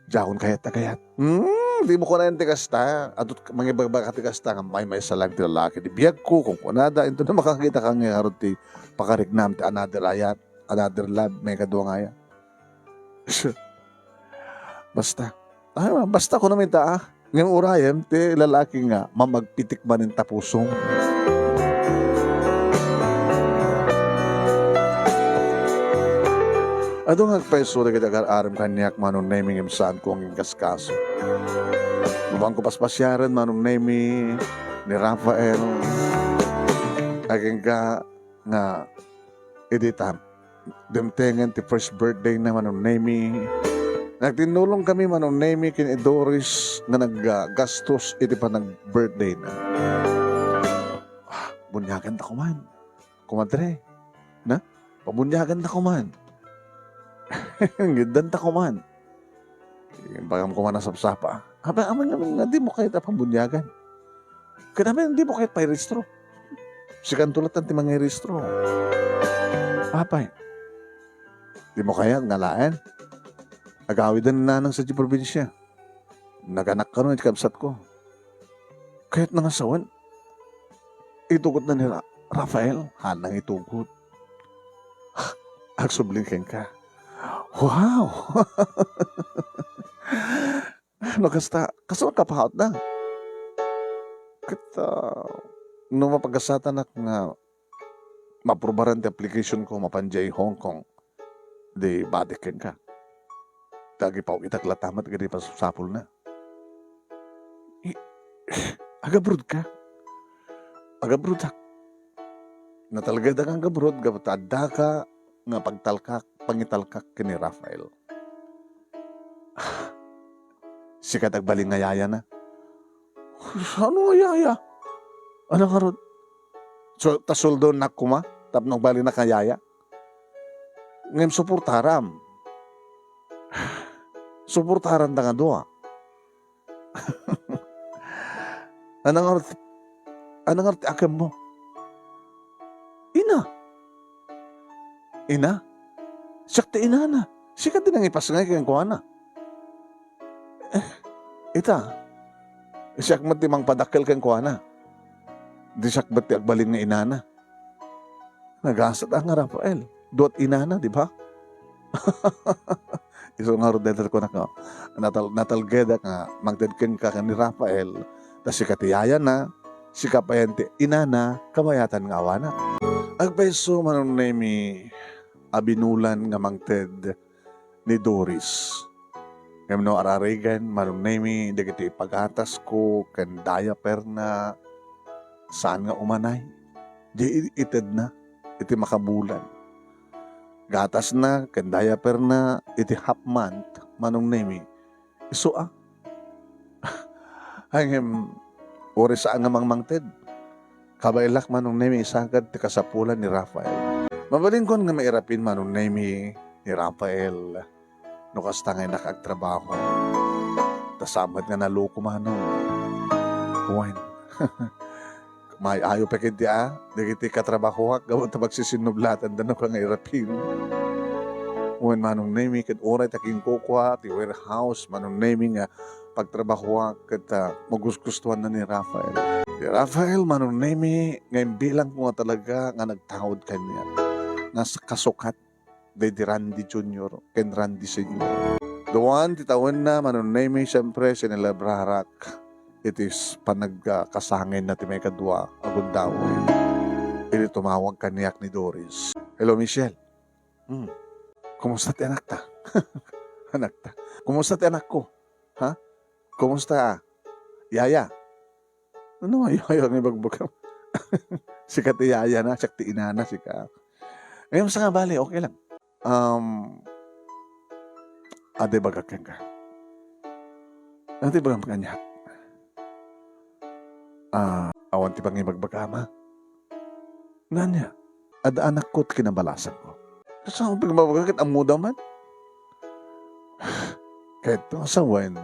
B: Diyakon kayat na kayat. Di mo ko na yung tikasta. At mga ibang tikasta nga may salang ti lalaki. Di biyag ko kung kunada. Ito na makakita ka nga harot ti pakarignam ti another ayat. Another lab. May kadua nga yan. Basta. Basta ko naman ita Ngayong urayam ti lalaki nga mamagpitik man ng tapusong. Ado nga paiso na kitagar-aram kanyak manong naming imsaan ko ang kaskaso. Mabang ko paspasyaran manong naming ni Rafael. Aking ka nga editam. Demtengan ti first birthday na manong naming. Nagtinulong kami manong naming kin Doris nga naggastos iti pa nag-birthday na. Bunyagan na kuman. Kumadre. Na? Pabunyagan na kuman. Gidan ta kuman. bagam ko man nasapsapa. Haba, aman naman nga, di mo kahit pambunyagan. Kaya naman, di mo kahit pairistro. Sikan tulad ng timang iristro. Apay, di mo kaya ngalaan. Agawidan na nanang sa di probinsya. Naganak ka rin, ikabsat ko. Kahit nangasawan, itugot na ni Rafael, hanang itugot. Agsublingkin ka. Wow! Ano kasta, kaso kapahaot na. Kita, no mapagkasatan nga maprobaran ti application ko, mapanjay Hong Kong, di badikin ka. Dagi pa itaklatamat, gani pa sapul na. Agabrod ka. Agabrod ha. Natalagay da kang agabrod, gabatada ka, nga pagtalkak, pangitalkak kini Rafael. Sikat agbaling nga yaya na. Ano nga yaya? Ano nga rod? So, tasoldo na kuma, tapno bali na kayaya. Ngayon suportaram. Suportaran da nga doa. Anong arti akam mo? Ina? Sakti ina na. Sikat din ang ipasangay kayang kuha na. Siyak mati mang padakkel kayang kuha na. Di siyak mati agbalin nga ina na. Nagasat ang Rafael. Duat ina na, di ba? Iso nga rodeter ko na ka. Natalgeda nga, magdadkin ka ni Rafael. Tas sikatiyaya na, sikapayante ina na, kamayatan nga awana. Agpaiso manon na mi abinulan nga mangted ni Doris. Ngayon no ararigan, manon na mi dagiti ipagatas ko, kan diaper na, saan nga umanay. Di ited na, iti makabulan. Gatas na, kan diaper na, iti half month, manong na mi. Iso hangem ori saan nga mangmangted. Kabailak manong nemi isagad ti kasapulan ni Rafael. Mabalingkon nga mairapin manong nemi ni Rafael no kasta nga nakagtrabaho. Tasamad nga naluko manong. Wen. May ayo pa kiti dagiti katrabaho hak gawon ta magsisinublatan dano ka nga irapin. Wen manong nemi ket oray taking kokwa ti warehouse manong nemi nga pagtrabaho ket magusgustuhan na ni Rafael. Si Rafael manong nemi ngayon bilang ko nga talaga nga nagtawad kanya nga kasukat de Randy Jr. ken Randy Sr. Doon titawan na manong nemi siyempre sinelebrarak it is panagkasangin na ti may kadwa agundawin. Ili tumawag kaniyak ni Doris. Hello Michelle. Kumusta ti anak ta? Anak ta. Kumusta ti anak ko? Ha? Kumusta? Yaya? Ano nga yaya ni bagbukam? Sika ti yaya na, siya ti ina na, sika. Ngayon sa nga bali, okay lang. Ade bagakyan ka. Ade bagam kanya. Awan ti pangi magbagama. Nganya, ada anak ko't kinabalasan ko. Saan ko pagmabagakit ang muda man? Kahit ito asawan,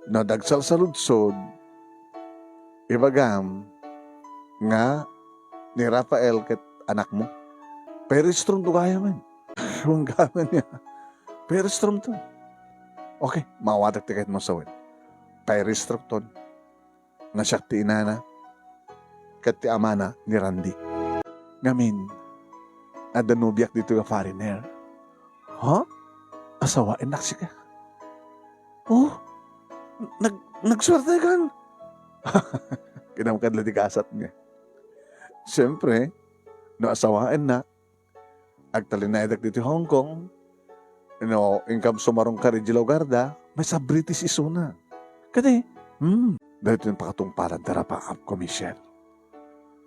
B: nadagsal sa ludsod, ibagam, nga, ni Rafael ket anak mo, peristrom to kaya man. Huwag gaman niya. Peristrom to. Okay, mawatak ti kahit mo sawan. Peristrom to. Nga siya ti inana, ket ti amana ni Randy. Ngamin, adanubiak dito yung foreigner. Ha? Asawain naksi ka? Oh, nagswerte kan? Kinamkadla di kasat niya. Siyempre, no asawain na, agtalin na edak dito Hong Kong, no, income sumarong ka rin Garda, may sa British iso na. Kadi, dahil ito yung pakatungpalan darapa up ko, Michelle.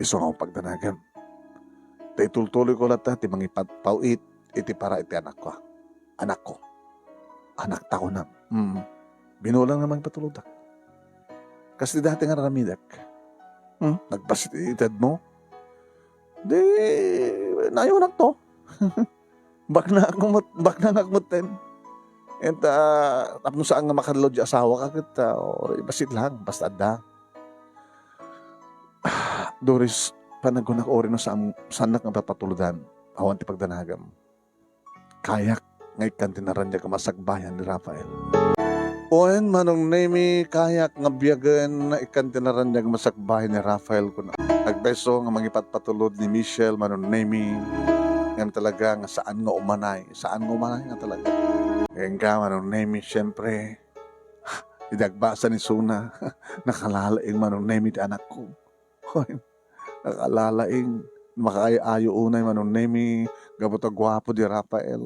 B: Iso nga akong pagdanagan. Dahil tultuloy ko lahat ti mangipat pauit, iti para iti anak ko. Anak ko. Anak tao na. Binulang naman patuludak. Kasi dati nga ramidak. Nagpasitid mo. Di, nayunak to. Bak na akmutin. And tapno saan nga makalod yung asawa ka kita, o basit lang, basta da. Doris, panagunak ori no sanak nga papatuludan, awan ti pagdanagam. Kayak ngay kantinaran niya kamasagbayan ni Rafael. Oen manong nemi kayak nga biyagan na ikantinaran niya kamasagbayan ni Rafael kuna. Nagbeso nga mangipatpatulod ni Michelle manong nemi nga talaga nga saan nga umanay nga talaga. Ngayon ka manong nemi siyempre idagbasa ni Suna nakalalaing manong nemi ti anak ko. Nakalalaing makaayo unay manong nemi gabuta gwapo di Rafael.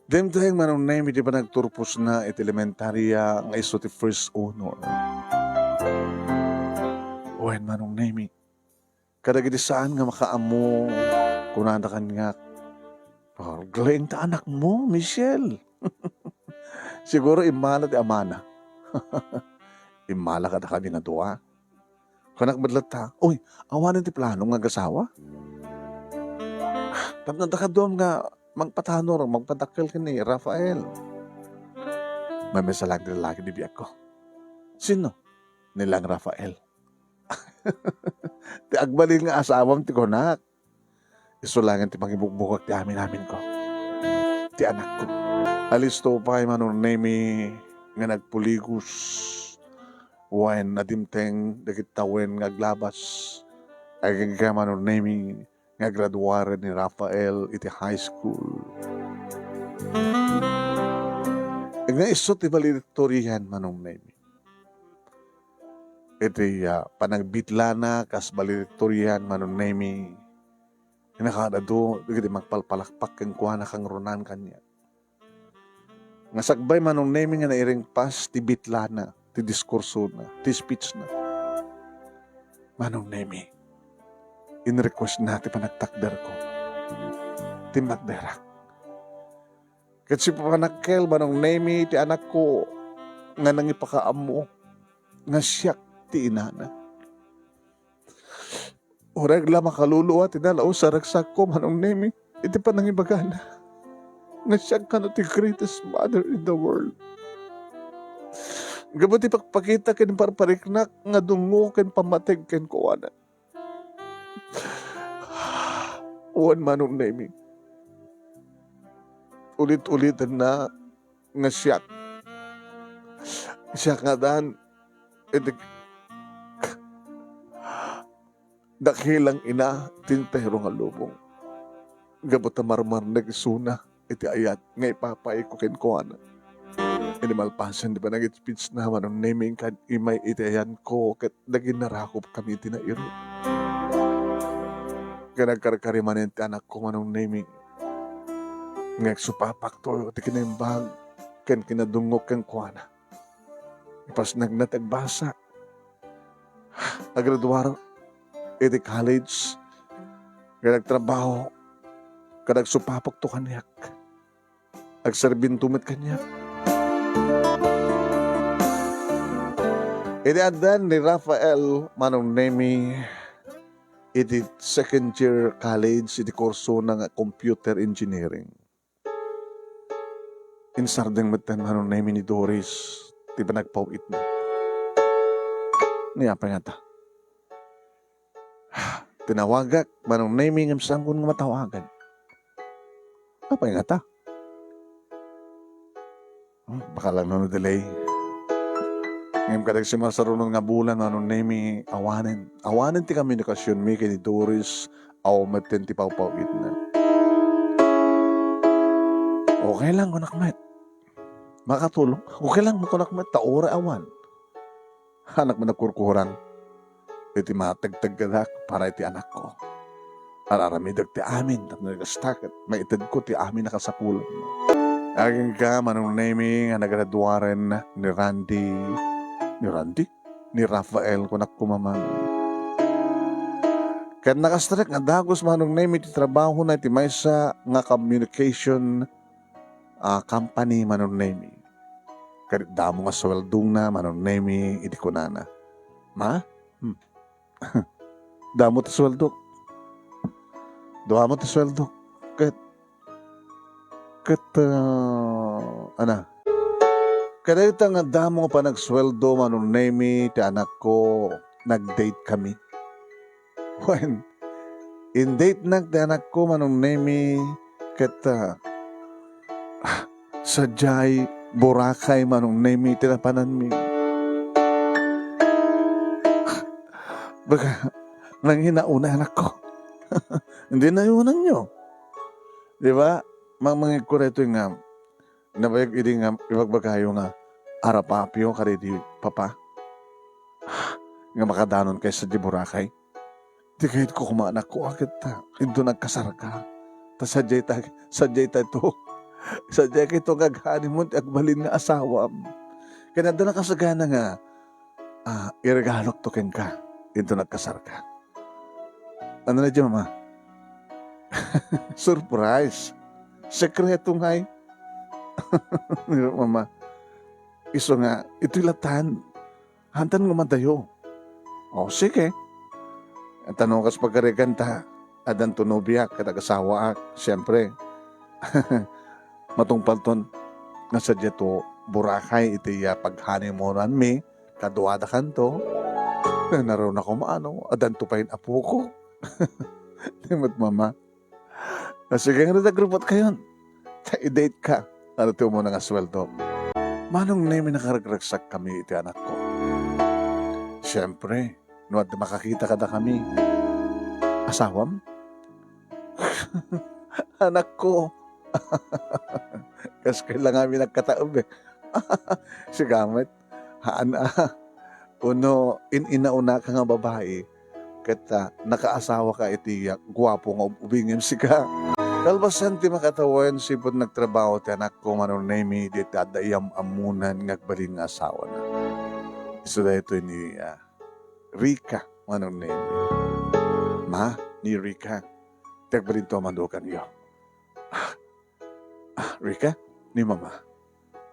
B: Dem tayong manong nemi di ba nagturpos na it elementarya nga iso ti first honor. Oen manong nemi kadagiti saan nga makaamo kunanda kanya galing ta anak mo Michelle. Siguro imala ti amana. Imala ka na kami nga duwa. Kanak madlat ta, uy, awanan ti plano nga gasawa. Tapnanda ka doon nga magpatanor, magpadakkel ka ni Rafael. May misalag na lalaki di biyak ko. Sino? Nilang Rafael. Ti agbalin nga asawam ti konak. Isulangan ti pangibugbukak ti amin ko. Ti anak ko. Alisto pa ay manong nemi nga nagpuligos. Wain nadimteng dagitawen nga glabas. Ay nga manong nemi nga graduare ni Rafael iti high school. Nga iso ti valedictorian manong nemi. Iti panagbitla kas valedictorian manong nemi. Nakadado, iti magpalpalakpak kang kuha na kang runan kanya. Nga sagbay manong nemi nga nairing pas ti bitla na, ti diskurso na, ti speech na. Manong nemi, in-request na ti panagtakder ko. Ti magderak. Kasi panagkel manong nemi ti anak ko nga nangipakaam mo nga siyak ti inana. Orag la makaluluwa ti nalaw sa ragsak ko manong nemi iti panangibagana. Nga siya ka no ti greatest mother in the world. Gabot ti pagpakita ken parpariknak nga dungo ken pamateg ken kuwana. Uwan manong nemi. Ulit-ulitan na nga siya. Siya nga dan dakilang ina tintero nga lubong. Gabot na marmar nagisuna iti ayat nga ipapay ko ken kuana. Inimalpasan di ba nag-speech na manong naming kad imay iti ayan ko ket dagin narakop kami iti nairo. Kaya nagkarkarimanin ti anak ko manong naming nga supapak to iti kinaimbag ken kinadungok ken kuana. Ipas nagnatagbasa. Agraduar iti college kaya nagtrabaho kaya nagsupapak to kanyak agserbintumit kanyak iti adan ni Rafael manong nemi iti second year college iti kurso ng computer engineering insardeng matan manong nemi ni Doris ti ba nagpawit na niya pa nga ta tinawagak manong naming ang sangkon nga matawagan. Apa nga ta? Baka lang no delay. Ngayon kadag si masarunong nga bulan manong naming awanin. Awanin ti komunikasyon mi kay ni Doris aw maten ti pawpawit na. Okay lang ko nakmet. Makatulong. Okay lang ko nakmet taora awan. Anak mo nagkurkurang. Iti matagtag para iti anak ko. Araramidag ti amin, tapos nag-stack at maitid ko ti amin nakasapulan. Aging ka manong naming nga nagraduaren ni Randy. Ni Randy? Ni Rafael kung nakumaman. Kaya nakastrek nga dagos manong naming ti trabaho na iti maysa nga communication company manong naming. Kaya damo nga sweldong na manong naming iti kunana. Ma? Damo ti sweldo. Duha mo ti sweldo. Ana. Kada ito nga damo pa nagsweldo manunemi ti anak ko, nag-date kami. When, in date nag ti anak ko manunemi, kata, sadyay, Boracay manunemi, tinapanan mi. Baga, nang hinauna anak ko. Hindi na iunan nyo. Di ba? Mga kureto nga, nabayag idi nga, ibagbagayo nga, arapapyo kare di papa. Nga makadanon kay sa di Boracay. Di kahit ko kumaanak ko, agad ta. Ito nagkasar ka. Ta sadyay ta ito. Sadyay ka ito gaghanin mo, agbalin nga asawa. Kaya doon nakasagana nga, iragalok to ken ka. Ito nagkasar ka. Ano na dyan, mama? Surprise. Sekreto nga eh. Mama, iso nga, ito'y latan. Hantan nga madayo. O, sige. At tanong kas pagkariganta, adan to nobiyak, katag-asawa ak, siyempre. Matungpalton, nga sadya to, Boracay, iti paghanimunan mi, kaduada kanto. Naroon ako maano, adan to pa yung apo ko. Timot mama. Sige nga nadagrupot kayon. I-date ka. Ano ito mo nga sweldo? Manong name nakaragraksak kami iti anak ko. Siyempre, nuwad makakita ka na kami. Asawam? Anak ko. Kasi kailangan kami nagkataob eh. Sigamit. Uno, inauna ka nga babae. Kata nakaasawa ka iti guwapo nga ubingim si ka. Kalbasan ti makatawan sipod nagtrabaho ti anak ko manunemi di tadayam amunan ngagbalin nga asawa na. Iso da ito ni Rika manunemi. Ma, ni Rika, tagbalin to mandukan yo. Rika, ni mama.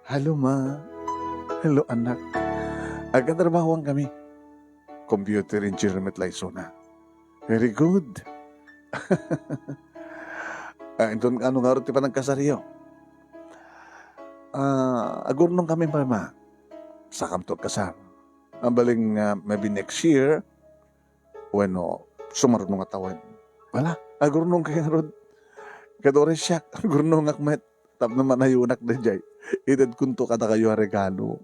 B: Hello ma. Hello anak. Agad trabahoan kami. Computer engineer laysona. Very good. Ito ano nga rin pa nagkasariyo. Agurnong kami mama. Sa kamto kasar. Ang baling maybe next year, bueno, sumarunong atawan. Wala, agurnong kaya ron. Kadore siya, agurnong akmet. Tap naman na yunak na jay. Itad kunto ka na kayo regalo.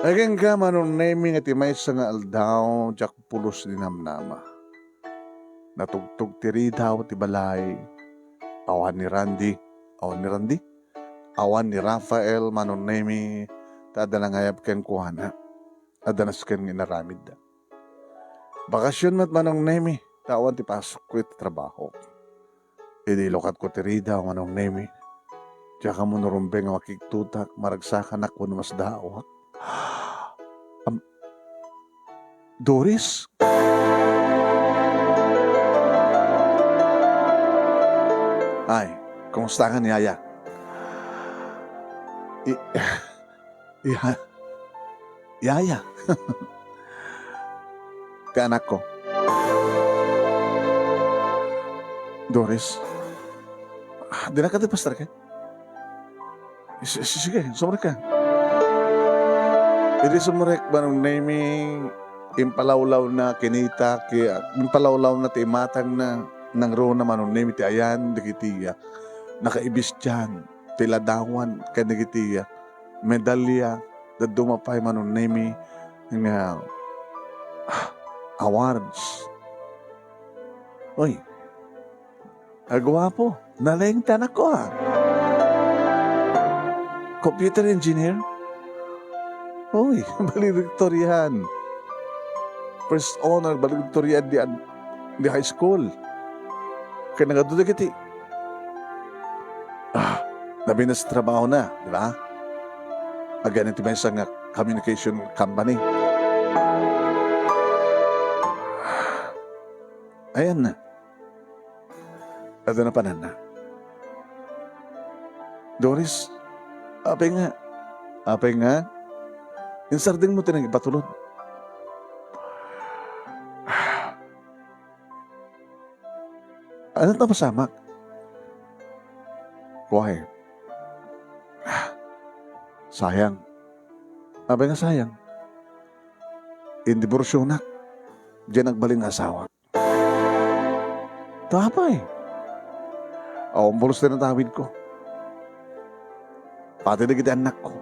B: Aging ka manon naming at imay sa nga aldaw, jak pulos din namnama. Natugtog tiri daw ti balay. Awan ni Randy. Awan ni Rafael manon nami. Tada na ngayap ken kuhana. Adanas ken nginaramid da. Bakasyon mat manong nami. Tawan ti pasok ko iti trabaho. Idi lokat ko tiri daw manong nami. Tsaka mo narumbe nga makiktutak. Maragsakan ako na mas dawa. Doris? Ay, kumusta ka ni Yaya? Yaya? Kaya anak ko. Doris? Di na ka di pastor ka? Sige, sumurek ka. Hindi sumurek ba nung naming impalawlaw na kinita, impalawlaw na timatang na nang ro naman nung naming ti ayan, digitiya. Nakaibis dyan, tiladawan, kanigitiya. Medalya, dadumapay man nung naming nga awards. Uy, agwapo, nalayang tanak ko ha. Computer engineer? Uy, valedictorian. First honor, valedictorian di high school. Kaya nagaduda kiti. Labi na sa trabaho na, di ba? Again, ito may isang communication company. Ayan na. Ito na panan na. Doris, apay nga. Yung sarding mo tinang ipatulod. Ano ito masamak? Why? Sayang. Abay nga sayang. Indiborsyo na. Diyan nagbaling nga asawa. Tapa eh. Ang pulos na natawid ko. Pati na kita anak ko.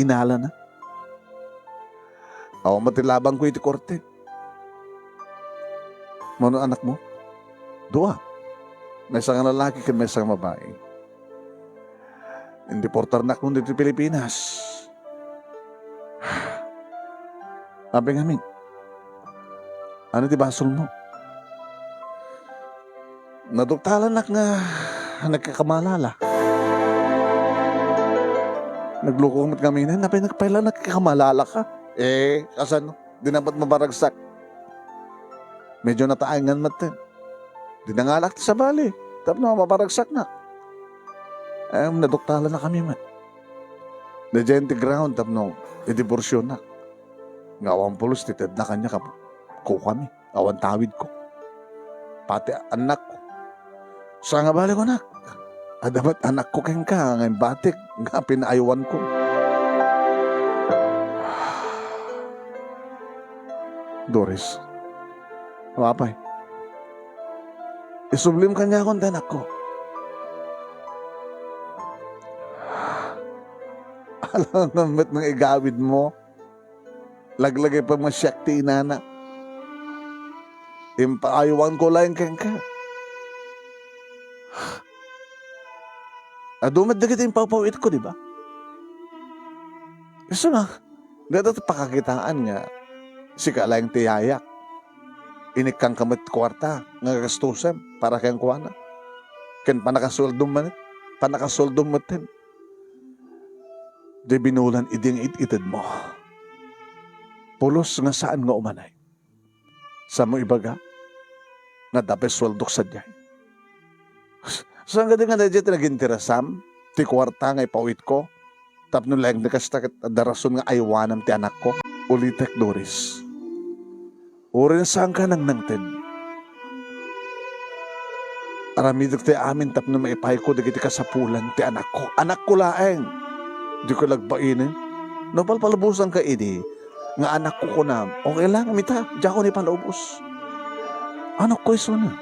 B: Inala na. Ako matilabang ko iti korte. Mano anak mo? Dua. May isang lalaki kan may isang babae. Hindi portar na kung dito Pilipinas. Sabi nga min, ano ti basol mo? Naduktalan nak nga nagkakamalala. Naglukong kami na, nagpaila nagkakamalala ka. Kasan, di na ba't mabaragsak? Medyo nataangan matin. Di nangalak sa bali. Tapos na mabaragsak na. Naduktalan na kami man. Nagyente ground, tapos no, idiborsyon na. Ngawang pulos, titid na kanya ko kami. Awan tawid ko. Pati anak ko. Sa nga bali ko nak. Dapat anak ko keng ka, ngayon batik, nga pinaywan ko. Doris, wapay. Isublim kanya akong anak ko. Alam naman ng igawid mo, laglagay pa masyakti inana. Impaywan ko lang keng ka. Dumad na kita yung papawit ko, di ba? Gusto na, dito pakakitaan nga, si kalayang tiyayak. Inikang kamit kwarta, nga gastusan, para kayang kuwana. Ken panakasoldom man, panakasoldom mo tin. Di binulan iding ititid mo. Pulos nga saan nga umanay. Sa mo ibaga, nga dapat swaldok sa dyan. Saan ka din nga dyan nag-interasam? Ti kwarta nga ipawit ko. Tap nung lang nakastakit darason nga aywanam ti anak ko. Ulitek Doris. Urin saan ka nang nangtin? Aramidok ti amin tap nung maipay ko dagiti kasapulan ti anak ko. Anak ko laeng. Di ko lagpainin. Napalpalabusan ka ini. Nga anak ko na. Okay lang, mita. Diyan ko ni palaubos. Anak ko iso na.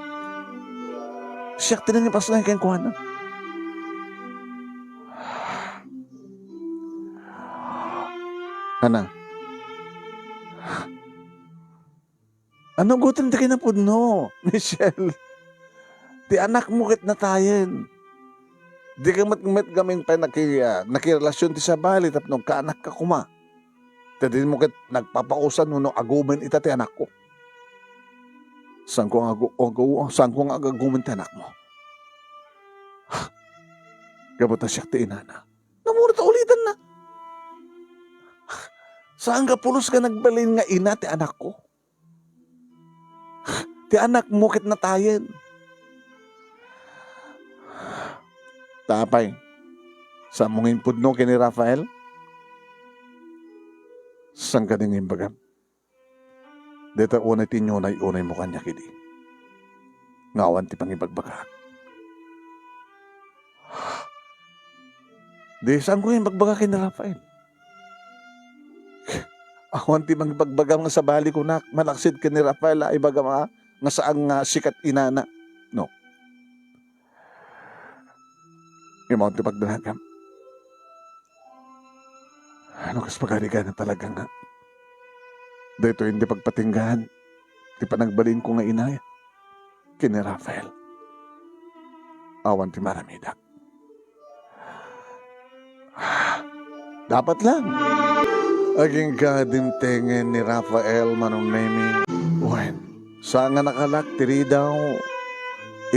B: Siyak tinanipas lang kayong kuha na. Ana? Anong gutin di kayo na pudno, Michelle? Di anak mo kit natayin. Di ka matmat gaming pa nakirelasyon ti sa bali tapno ka anak ka kuma. Di mo kit nagpapausan no agumen ita ti anak ko. Saan ko nga agagumen ti anak mo? Gabot na siya ti inana. Namura ta ulitan na. Saan ka pulos ka nagbalin nga ina ti anak ko? Ti anak mo kit natayin. Tapay, sa mungin pudno kini Rafael? Saan ka din bagam? Dito unay unay mo kanya kidi. Ngawan ti pangibagbaka. Di saan ko yung bagbaga kini Rafael? Awan ti mangibagbagam nga sa bali ko na malaksid kini Rafael ay bagam nga saan nga sikat inana. No. Imaw ti pagdalagam. Ano kas pagarigan na talaga nga. Dito hindi pagpatinggahan. Di pa nagbalin ko nga inaya. Kini Rafael. Awan ti maramidak. Dapat lang. Aging kadimtengen ni Rafael manong naming. Uwan. Saan nga nakalak tiri daw.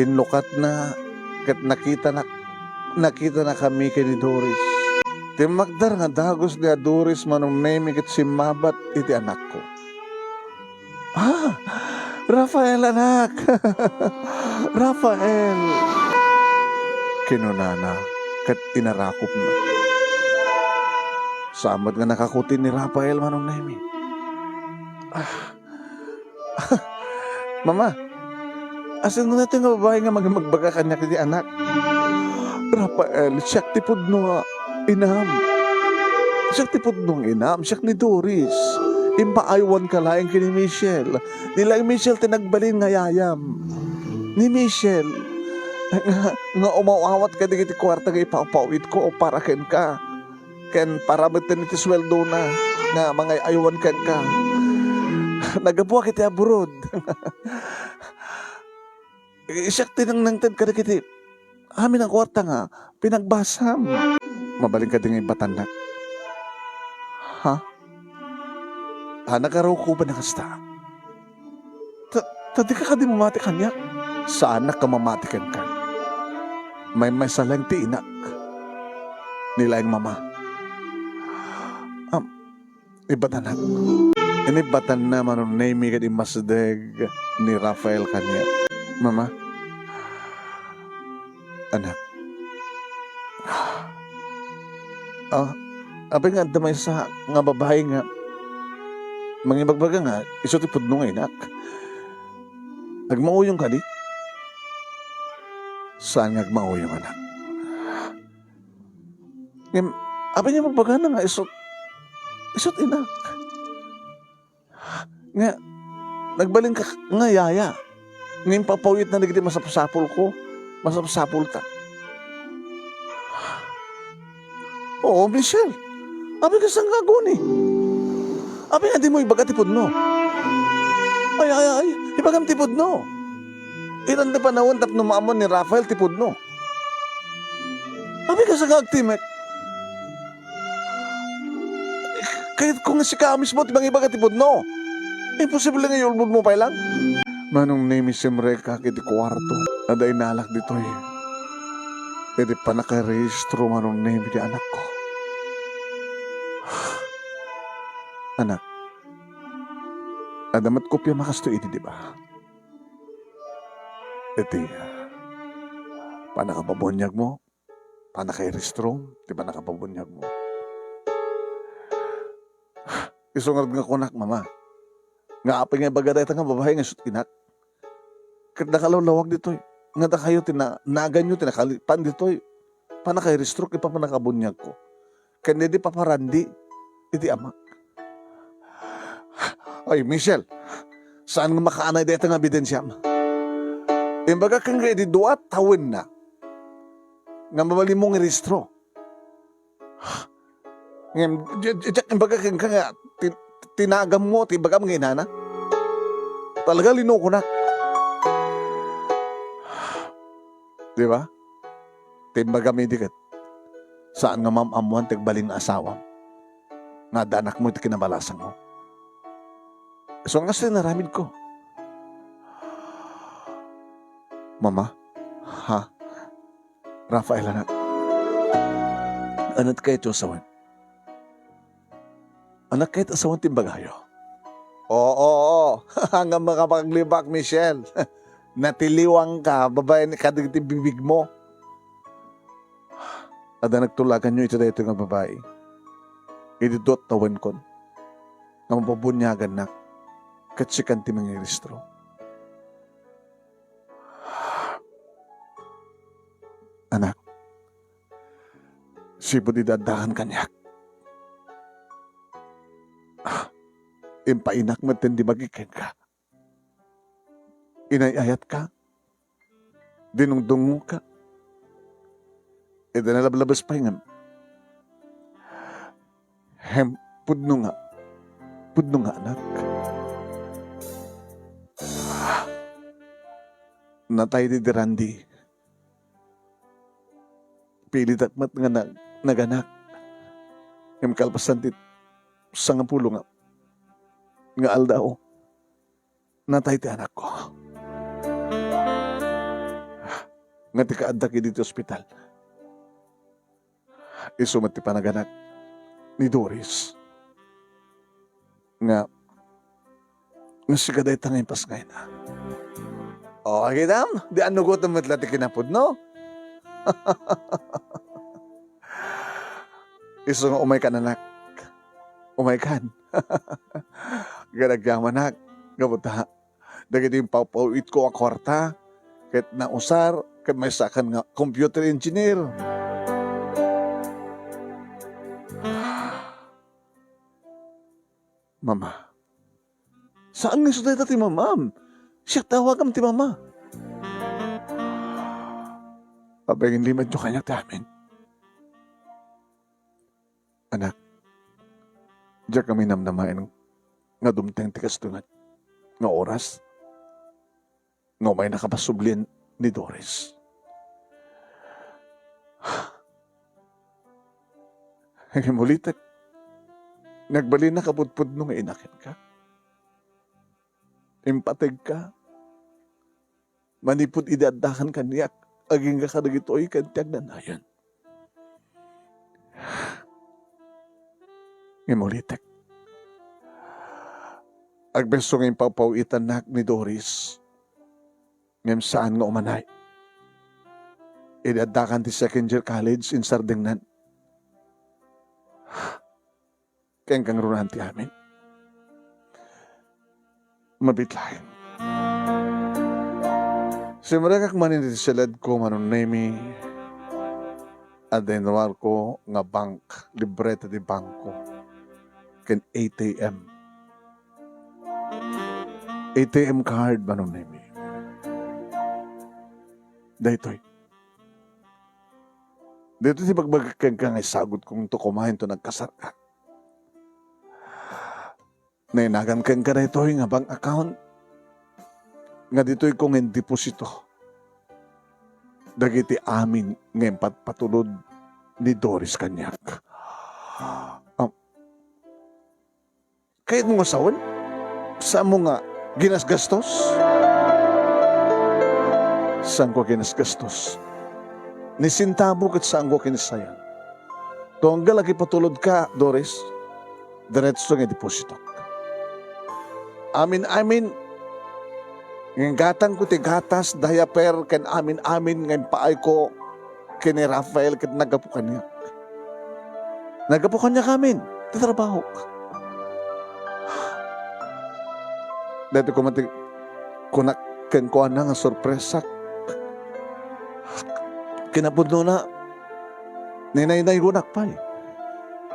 B: Inlukat na. Kat nakita na kami kini Doris. Timagdar nga dagos ni Doris manong naming kat simabat iti anak ko. Rafael anak. Rafael. Kinunana kat inarakop na. Samad nga nakakutin ni Rafael manong nemi. Mama, Asan na natin nga babae nga magbaga kanya kiti anak. Rafael, siya tipod no nga inam. Siya tipod nung inam, siya ni Doris. Impaayawan ka laing kini Michelle. Nila Michelle tinagbalin nga yayam. Ni Michelle, nga umawawat ka di kiti kwarta nga ipapawit ko o para ken ka. Ken para betin iti sweldo na nga mga aywan ken ka. Nagabuwa kiti abroad. Siya tinangnangtad ka di kiti amin ang kwarta nga pinagbasam. Mabaling ka di nga ibatanak. Ha? Nagaraw ko ba nakasta? Tadi ka di mamati kanya? Saan ka mamatikan ka? May salang ti inak. Nila yung mama. Ibatanak. Inibatan na manon name ka di masdeg ni Rafael kanya. Mama? Anak. Abay nga damay sa nga babae nga mangibagbaga nga iso ti pudno nga inak. Nagmauyong ka di? Saan nga nagmauyong anak? Abay niya magbaga na nga isot inak. Nga nagbaling ka nga yaya. Ngayon papawit na nagdi masapsapol ko. Masapsapol ta. Oo, Michelle. Abi ka sang gagoni. Abi nga di mo ibaga tipod no. Ay, ibagam tipod no. Ilan na panahon tap numamon ni Rafael tipod no. Abi ka sang agtimek. Kahit kung si kamis mo, tibang ibaga tipod no. Imposible nga yulbod mo pa lang. Manong name si Mreka kiti kwarto. Aday nalak dito eh. Pwede pa nakarehistro manong name di anak ko. Anak, adamat kopya makasto iti, di ba? Iti, panakapabunyag mo, panakairistro, di ba nakapabunyag mo? Isungad nga kunak, mama. Nga apay nga bagaday nga babae nga sutinak. Kat nakalawlawag dito, nga da kayo, tinagan nyo, tinakalipan dito, panakairistro, ipa panakabunyag ko. Kanya di paparandi, iti amak. Ay, Michelle, saan nga makaanay dito nga ebidensya mo? Imbaga kang ready duat tawin na nga mabali mong iristro. Imbaga kang nga tinagam mo, imbaga mga inana. Talaga linoko na. Di ba? Timbaga may dikat. Saan nga mamamuan tigbalin na asawam? Nga danak mo iti kinabalasan mo. So nga sinaramid ko. Mama, ha? Rafael, anak. Anak kayo ito asawan. Anak kayo ito asawan timbagayo. Oo. Hanggang makapaglibak, Michelle. Natiliwang ka, babae ni kadigiti bibig mo. Ada nagtulagan nyo ito dito nga babae. Ididot tawan kon. Nga mapabunyagan na. Katsikan ti mga iristro. Anak, sipod idadahan kanyak. Impainak mo di magikin ka. Inayayat ka. Dinungdungo ka. Nalablabas pa nga. Pudno nga anak. Natay di dirandi. Pilit akmat nga naganak. Yung kalpasan ti sangapulo nga. Nga aldao. Natay ti anak ko. Nga ti kaadaki dito ospital. Isumat ti panaganak ni Doris. Nga sigaday tangay pas ngayon na. Okay, dam. Di anugot ang matlati kinapod, no? Iso nga umay ka nanak. Umay kan. Ganagyaman nak. Gabuta. Dagiti yung papauit ko a kwarta. Kahit nausar, kahit may sakan nga computer engineer. Mama, saan nga suday ti mamam? Siya tawagam ti mama. Pabagin limad nyo kanya ti amin. Anak, diyan kami namnamain nga dumteng ti kastunat nga oras nga may nakapasublin ni Doris. Himulitek, nagbali na kapudpud nung inakin ka. Impateg ka. Manipod idadakan kaniyak. Aging ka kadagito'y kantiyag na nayan. Himulitek. Agbeso ngayong papawitan na ni Doris. Ngayon saan nga umanay. Idadakan ti second year college in Sardingnan. Kayang kang runahan ti amin. Mabitlahin. Simula kak manin ti silad ko manunemi at denwar ko nga bank, libreta di bangko. Ken ATM. ATM card manunemi. Daytoy. Dito si pagbagkag ka nga isagot kong to kumain to nagkasarka. Nainagan kang ka na ito nga bank account. Nga dito'y kong ang deposito. Dagiti amin ngayon patulod ni Doris kanyak. Kahit mo asawan, saan mo nga ginasgastos? Saan ko ginasgastos? Nisintabo kat saan ko kinisayan. Tunggal lagi patulod ka, Doris, diretso nga deposito. Amin, ng gatang ko ti gatas, diaper, ken amin, ngayon paay ko, kini Rafael, ken nagapukan niya. Nagapukan niya kamin, tatrabaho. Dito ko mati, kunak, ken ko na nga sorpresa. Kinapudno na, ninay-nay gunak pa eh.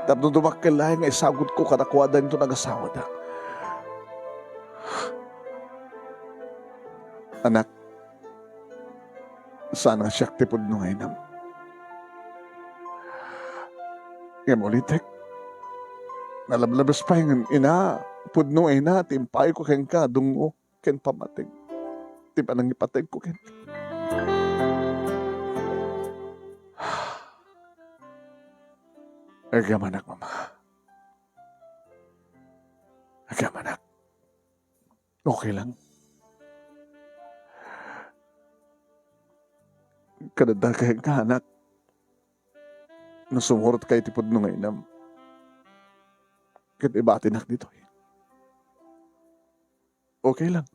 B: Tapos dumakilay nga isagot ko katakwada nito nag-asawa na. Anak, sana siya tipudno ngayon nam. Ngayon ulitek, nalablabas pa yung ina, pudno ina, timpay ko ken ka, dungo, ken pamating. Tipa nang ipateg ko ken. Agamanak, mama. Agamanak. Okay lang. Kadadagay ka, anak. Nasumurot kayo tipod nung ngayon. Kahit iba atinak dito. Okay lang.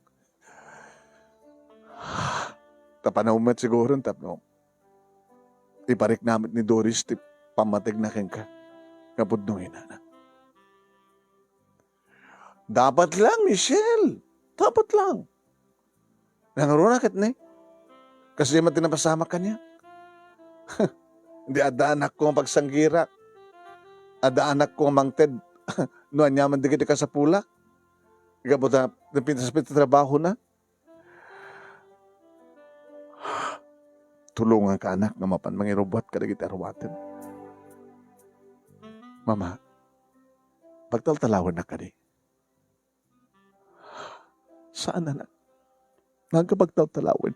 B: Tapanaumat siguro, tapno. Iparik namin ni Doris, pamatig na ka. Kapod nung inana. Dapat lang, Michelle. Dapat lang. Nangaruna kat na kasi di man tinapasama ka niya. Hindi ada anak ko ang pagsanggira. Ada anak ko ang mangted. Noan niya man digit ka sa pula. Ikaw po na pintas-pintas trabaho na. Tulungan ka anak na mapan mangirobot ka digit arwatin. Mama, pagtaltalawan na ka di. Saan anak? Nagkapagtaltalawan.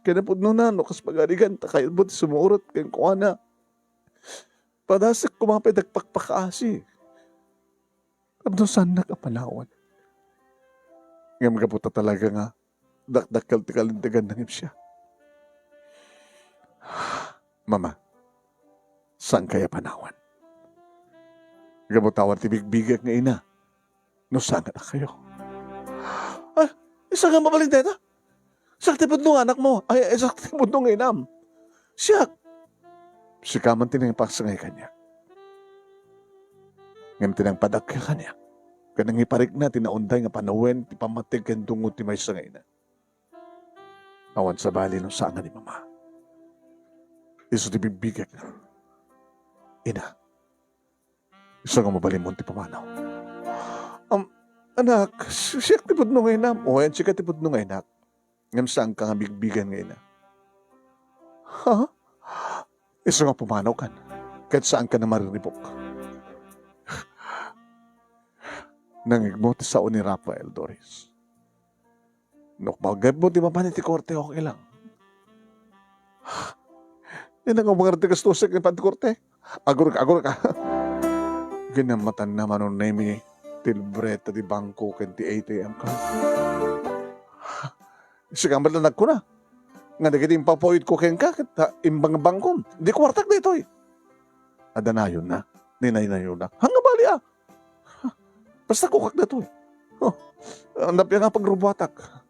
B: Kaya po no na, no, kas pag-arigan, takayad mo, sumurot, kaya kuha na. Padasak kumapay, nagpakpakaasi. Kapag saan nakapalawan? Ngayon magaputa talaga nga, dakdakal tikalintigan ng siya. Mama, saan kaya panawan? Gabutawan tibig-bigag nga ina, no saan na kayo? Isa nga mabaling teta? Sakti po nung anak mo. Sakti po nung inam. Siya. Si kaman tinangipasangay kanya. Ngayon tinangpadak ka kanya. Kanang iparik na, tinaunday nga panawen, tipamatig kang dungo ti may sangay na. Awan sa bali no saan nga ni mama. Iso ti bibigyan nga. Ina. Iso nga mabalimon ti pamanaw. Anak, siya ti pudno nga ina. O yan siya ti pudno nga ina. Ngam saan ka nga bigbigan nga ina. Ha? Iso nga pumanaw kan. Kahit saan ka na mariribok. Nangigmo ti sao ni Rafael, Doris. Nukbagay mo di mapanit ti korte, okay lang. Yan ang mga tigastusik ni Pantikorte. Agor ka. Ginamatan naman nun na yung tilbreta di bangko ken ti ATM ka. Sigambat na nagko na. Nga nagiti impapoid ko ken ka, imbang bangkom. Di kwartak dito eh. Adanayon na. Ninay-nayon na. Hanga bali ah. Basta kukak na to eh. Ang napya nga pagrubatak.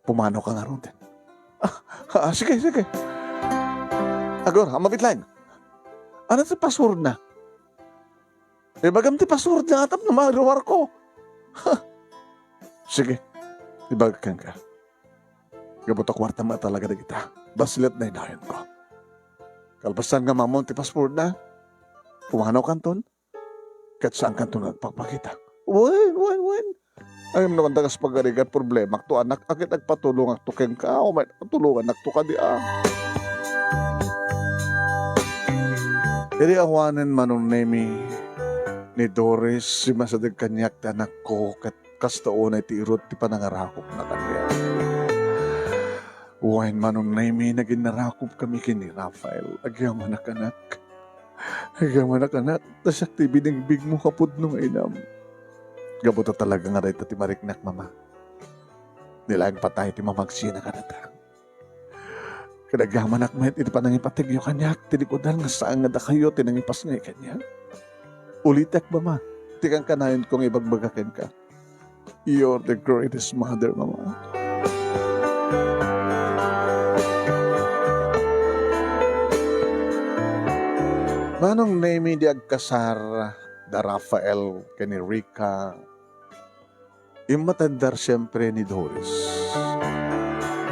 B: Pumano ka nga ron din. Sige. Agor, mabitlain. Ano ti password na? Bagam ti password na atap na maruwar ko. Sige, ibagakan ka. Gabuto kwarta mo talaga na kita. Basilit na inayon ko. Kalpasan nga mamon ti password na. Pumanaw kanton. Kat saan kanton nagpapakita. Wen. Ayun naman tagas pagarigat problema. To anak, akit nagpatulong ak to ken ka. O may patulungan ak to ka di ah. Diri awanen manong nemi ni Doris si masadag kanyak ti anak ko kat kastaon ay ti irot ti panangarakop na kanya. Uwain manong nemi na ginarakop kami kini Rafael. Agyaman anak. Tasyak ti binigbig mo kapod nung inam. Gabuto talaga nga rin ti mariknak mama. Nilaang patay ti mamagsina ka na ta. Kadagyaman akmet iti panangipatig yung kanyak. Tinikodan nga saan nga da kayo tinangipas nga kanya. Ulitak mama. Tikang kanayon kong ibagbagakin ka. You're the greatest mother, mama. Manong name di agkasar da Rafael kani Rica. Imatandar siyempre ni Doris.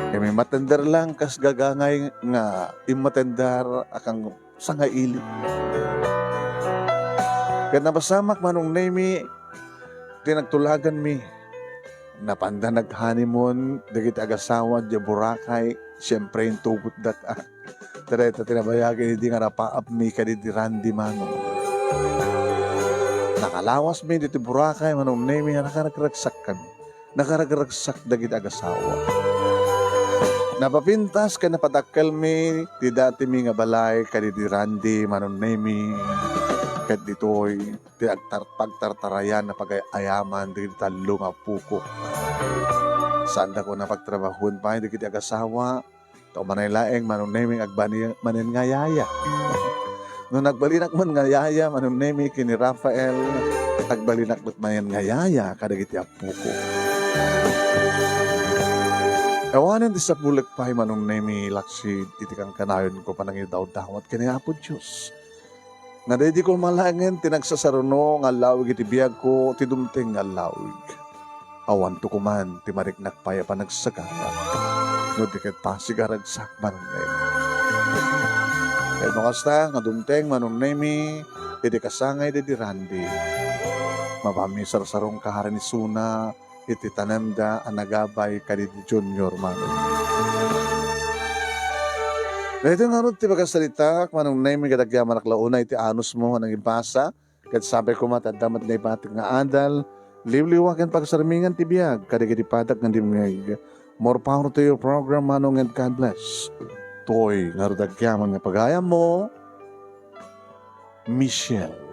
B: Kami matandar lang kas gagangay nga imatandar akang sangaili. Kaya napasamak manong name tinagtulagan mi. Napanda nag-honeymoon, dagit agasawa, di Boracay, siyempre yung tubot dat Tereta tinabayagin, hindi nga napaap mi kaditi Randy manong. Nakalawas mi dito Boracay, manong name nga nakaragraksak kami. Nakaragraksak dagit agasawa. Napapintas ka napatakal mi, di dati mi nga balay, kaditi Randy, manong name kat dito'y pagtartarayan na pag-ayaman dito talo nga puko. Saan ko na pagtrabahon pa, hindi kita agasawa, ito manay laeng, manong naming manin nga yaya. Nung nagbalinak man nga yaya, manong naming kini Rafael, nagbalinak manin nga yaya, kadagiti puko. Ewanan di sa bulik pa, manong naming laksid, itikang kanayon ko panangin daw-dawat, kanya po Diyos. Nga di ko malangin, tinagsasaruno, nga lawig iti biyag ko, tidumting nga lawig. Awan to kuman, timariknak paya pa nagsagara. No diket pa sigaragsak manong nemi. Kaya kasta, nga dumteng manong nemi, iti kasangay di Randy. Mapami sarsarong kahara ni Suna, iti tanemda, anagabay, kadidi Junior manong. Dahito nga rin, ti pagkasalita, manong name, kadagyaman naklauna, iti anus mo, nang ibasa, kat sabi ko matadamat na ipatik nga adal, liwliwakan pagsarmingan ti biyag, kadagiti patak ng dimngeg. More power to your program, manong, and God bless. Toy, nga rin dagyaman nga pagaya mo, Michelle.